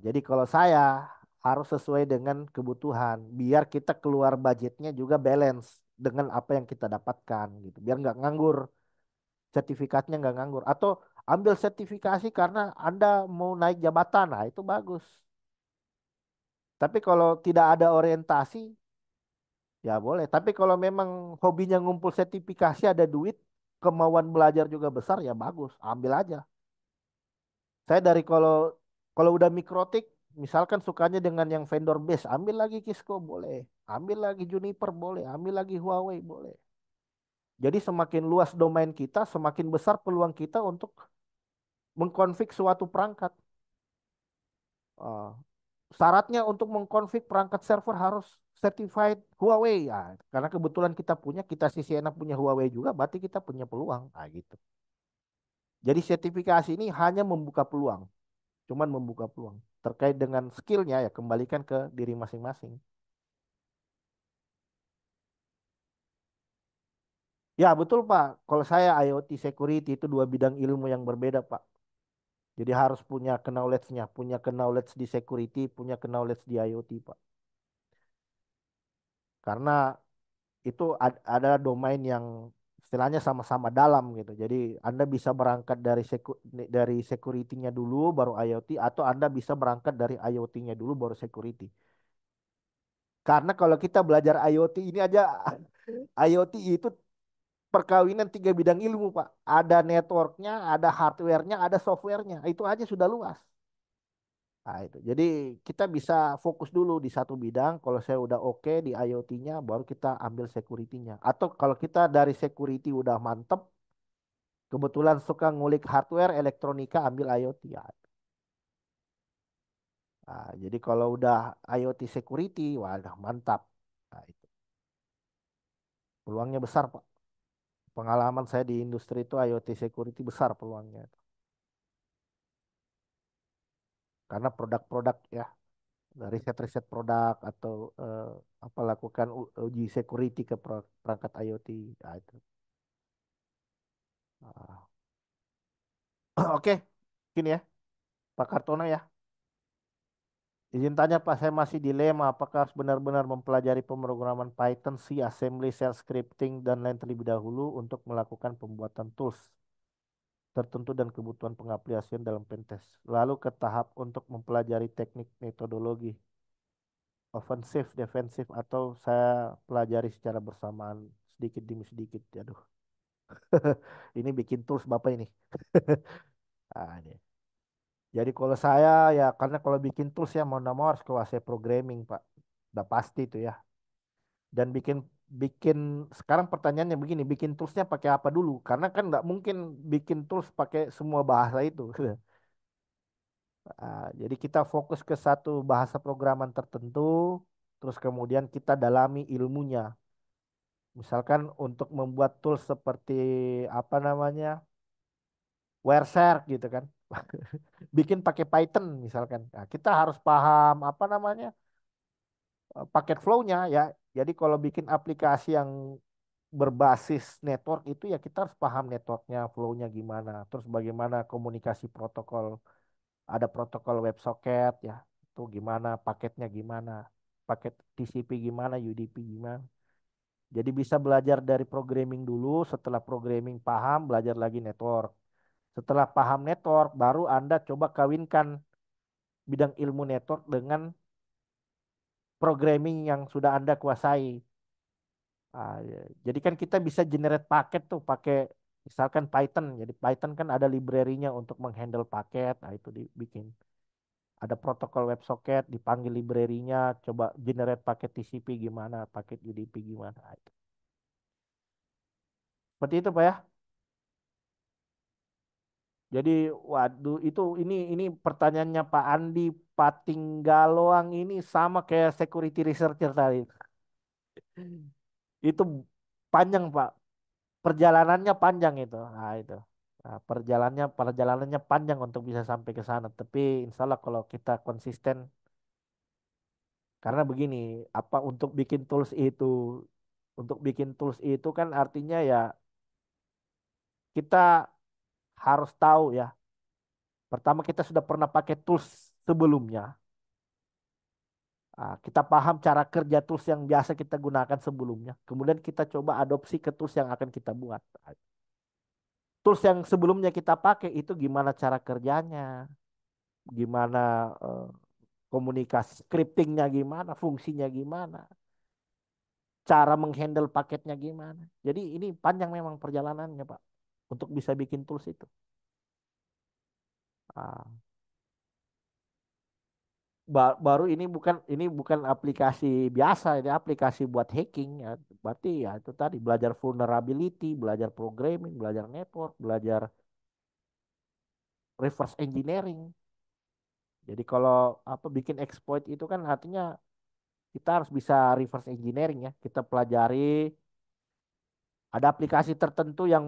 Jadi kalau saya harus sesuai dengan kebutuhan, biar kita keluar budgetnya juga balance dengan apa yang kita dapatkan gitu. Biar nggak nganggur, sertifikatnya nggak nganggur. Atau ambil sertifikasi karena Anda mau naik jabatan, nah itu bagus. Tapi kalau tidak ada orientasi, ya boleh. Tapi kalau memang hobinya ngumpul sertifikasi, ada duit, kemauan belajar juga besar, ya bagus, ambil aja. Saya dari kalau kalau udah mikrotik, misalkan sukanya dengan yang vendor base, ambil lagi Cisco boleh, ambil lagi Juniper boleh, ambil lagi Huawei boleh. Jadi semakin luas domain kita, semakin besar peluang kita untuk mengkonfig suatu perangkat. Eh, Syaratnya untuk mengkonfig perangkat server harus certified Huawei. Ya, karena kebetulan kita CCNA punya Huawei juga, berarti kita punya peluang. Nah, gitu. Jadi sertifikasi ini hanya membuka peluang. cuman membuka peluang. Terkait dengan skillnya ya kembalikan ke diri masing-masing. Ya betul Pak, kalau saya IoT security itu dua bidang ilmu yang berbeda Pak. Jadi harus punya knowledge-nya, punya knowledge di security, punya knowledge di IoT Pak. Karena itu ada domain yang istilahnya sama-sama dalam gitu. Jadi Anda bisa berangkat dari security-nya dulu baru IoT atau Anda bisa berangkat dari IoT-nya dulu baru security. Karena kalau kita belajar IoT ini aja IoT itu perkawinan tiga bidang ilmu, Pak. Ada networknya, ada hardware-nya, ada software-nya. Itu aja sudah luas. Nah, itu. Jadi kita bisa fokus dulu di satu bidang. Kalau saya udah oke di IoT-nya, baru kita ambil security-nya. Atau kalau kita dari security udah mantep, kebetulan suka ngulik hardware, elektronika, ambil IoT. Ya. Nah, jadi kalau udah IoT security, wah udah mantap. Nah, itu. Peluangnya besar, Pak. Pengalaman saya di industri itu IoT security besar peluangnya. Karena produk-produk ya riset-riset produk atau apa lakukan uji security ke perangkat IoT. Nah, itu. Ah. Oke, gini ya, Pak Kartono ya. Izin tanya Pak, saya masih dilema apakah harus benar-benar mempelajari pemrograman Python, C, assembly, shell scripting, dan lain terlebih dahulu untuk melakukan pembuatan tools tertentu dan kebutuhan pengaplikasian dalam pentest. Lalu ke tahap untuk mempelajari teknik metodologi offensif, defensif, atau saya pelajari secara bersamaan sedikit demi sedikit. Aduh, ini bikin tools Bapak ini. Ah, ini. Jadi kalau saya ya karena kalau bikin tools ya mau nggak mau harus kuasai programming Pak. Udah pasti itu ya. Dan bikin bikin sekarang pertanyaannya begini, bikin toolsnya pakai apa dulu? Karena kan nggak mungkin bikin tools pakai semua bahasa itu. Ah, jadi kita fokus ke satu bahasa programan tertentu, terus kemudian kita dalami ilmunya. Misalkan untuk membuat tools seperti apa namanya, Wireshark gitu kan, bikin pakai Python misalkan. Nah, kita harus paham apa namanya paket flow-nya ya. Jadi kalau bikin aplikasi yang berbasis network itu ya kita harus paham networknya, flow-nya gimana, terus bagaimana komunikasi protokol, ada protokol WebSocket ya, itu gimana, paketnya gimana, paket TCP gimana, UDP gimana. Jadi bisa belajar dari programming dulu, setelah programming paham, belajar lagi network. Setelah paham network, baru Anda coba kawinkan bidang ilmu network dengan programming yang sudah Anda kuasai. Ah, ya. Jadi kan kita bisa generate paket tuh pakai misalkan Python. Jadi Python kan ada library-nya untuk menghandle paket. Nah, itu dibikin. Ada protokol WebSocket, dipanggil library-nya, coba generate paket TCP gimana, paket UDP gimana. Nah, itu. Seperti itu Pak ya. Jadi waduh itu ini pertanyaannya Pak Andi Patinggaloang ini sama kayak security researcher tadi. Itu panjang Pak. Perjalanannya panjang itu. Nah, itu. Nah, perjalanannya panjang untuk bisa sampai ke sana. Tapi insya Allah kalau kita konsisten, karena begini, apa untuk bikin tools itu kan artinya ya kita harus tahu ya. Pertama kita sudah pernah pakai tools sebelumnya. Kita paham cara kerja tools yang biasa kita gunakan sebelumnya. Kemudian kita coba adopsi ke tools yang akan kita buat. Tools yang sebelumnya kita pakai itu gimana cara kerjanya, gimana eh, komunikasi scriptingnya gimana, fungsinya gimana, cara menghandle paketnya gimana. Jadi ini panjang memang perjalanannya Pak untuk bisa bikin tools itu. Ah, baru ini bukan aplikasi biasa, ini aplikasi buat hacking ya. Berarti ya itu tadi belajar vulnerability, belajar programming, belajar network, belajar reverse engineering. Jadi kalau apa bikin exploit itu kan artinya kita harus bisa reverse engineering ya. Kita pelajari ada aplikasi tertentu yang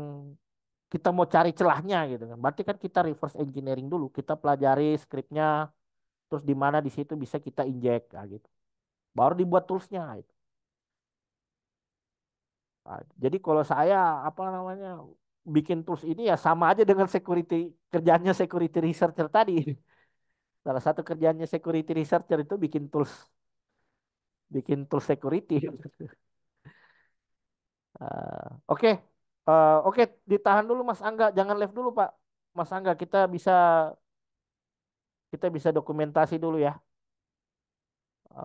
kita mau cari celahnya gitu kan. Berarti kan kita reverse engineering dulu, kita pelajari skripnya, terus di mana di situ bisa kita injek gitu. Baru dibuat toolsnya gitu. Nah, jadi kalau saya apa namanya bikin tools ini ya sama aja dengan security kerjanya security researcher tadi. Salah satu kerjanya security researcher itu bikin tools security. Oke. Oke, ditahan dulu Mas Angga, jangan live dulu Pak. Mas Angga, kita bisa dokumentasi dulu ya.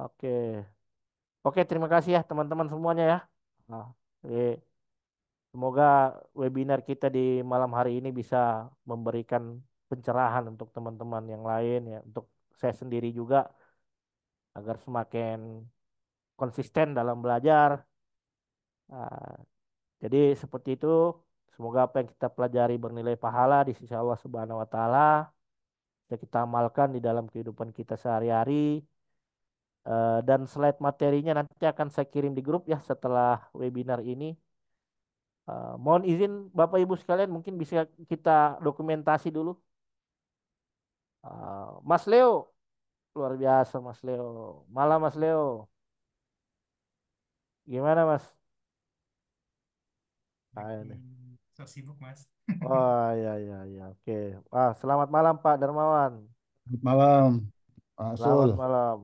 Oke. Oke, terima kasih ya teman-teman semuanya ya. Nah, oke. Semoga webinar kita di malam hari ini bisa memberikan pencerahan untuk teman-teman yang lain ya, untuk saya sendiri juga agar semakin konsisten dalam belajar. Nah, jadi seperti itu. Semoga apa yang kita pelajari bernilai pahala di sisi Allah Subhanahu wa taala, bisa kita amalkan di dalam kehidupan kita sehari-hari. Dan slide materinya nanti akan saya kirim di grup ya setelah webinar ini. Mohon izin Bapak Ibu sekalian mungkin bisa kita dokumentasi dulu. Mas Leo, luar biasa Mas Leo. Malam Mas Leo. Gimana Mas? Lagi Ini. so sibuk, Mas. Oh ya ya ya oke. Selamat malam Pak Darmawan. Selamat malam, Pak Sul. Selamat malam.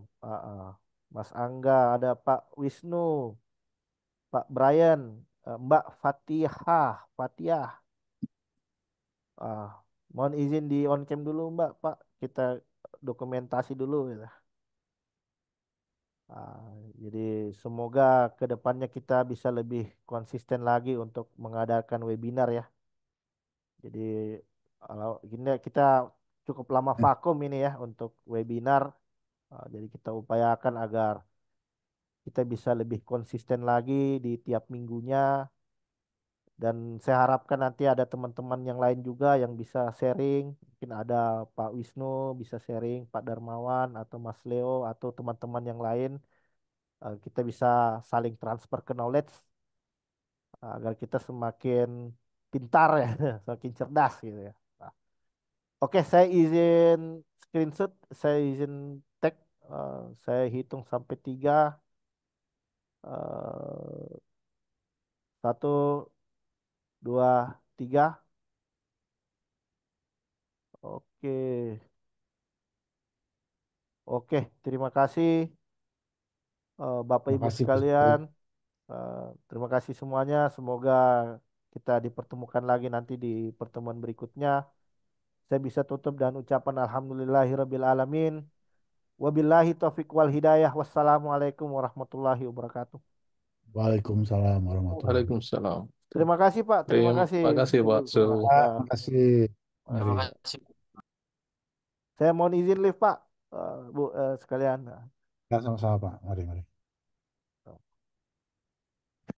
Mas Angga, ada Pak Wisnu, Pak Brian, Mbak Fatihah. Ah, Mohon izin di on cam dulu Mbak, Pak. Kita dokumentasi dulu ya. Ah, jadi semoga ke depannya kita bisa lebih konsisten lagi untuk mengadakan webinar ya. Jadi kalau gini kita cukup lama vakum ini ya untuk webinar. Jadi kita upayakan agar kita bisa lebih konsisten lagi di tiap minggunya. Dan saya harapkan nanti ada teman-teman yang lain juga yang bisa sharing. Mungkin ada Pak Wisnu bisa sharing, Pak Darmawan atau Mas Leo atau teman-teman yang lain. Kita bisa saling transfer ke knowledge agar kita semakin pintar ya, semakin cerdas gitu ya. Nah, oke, saya izin screenshot, saya izin tag, saya hitung sampai 3. eh, 1, 2, 3. Oke, oke, terima kasih Bapak Terima Ibu kasih, Pak Sul. sekalian. Terima kasih semuanya. Semoga kita dipertemukan lagi nanti di pertemuan berikutnya. Saya bisa tutup dengan ucapan Alhamdulillahirabbil alamin. Wabillahi taufiq wal hidayah. Wassalamualaikum warahmatullahi wabarakatuh. Waalaikumsalam warahmatullahi wabarakatuh. Waalaikumsalam. Terima kasih Pak. Terima kasih. Terima kasih Pak Sul. Ya, Terima kasih. Terima Mari. kasih. saya mohon izin live Pak, Bu sekalian. Ya, sama-sama, Pak. Mari, mari.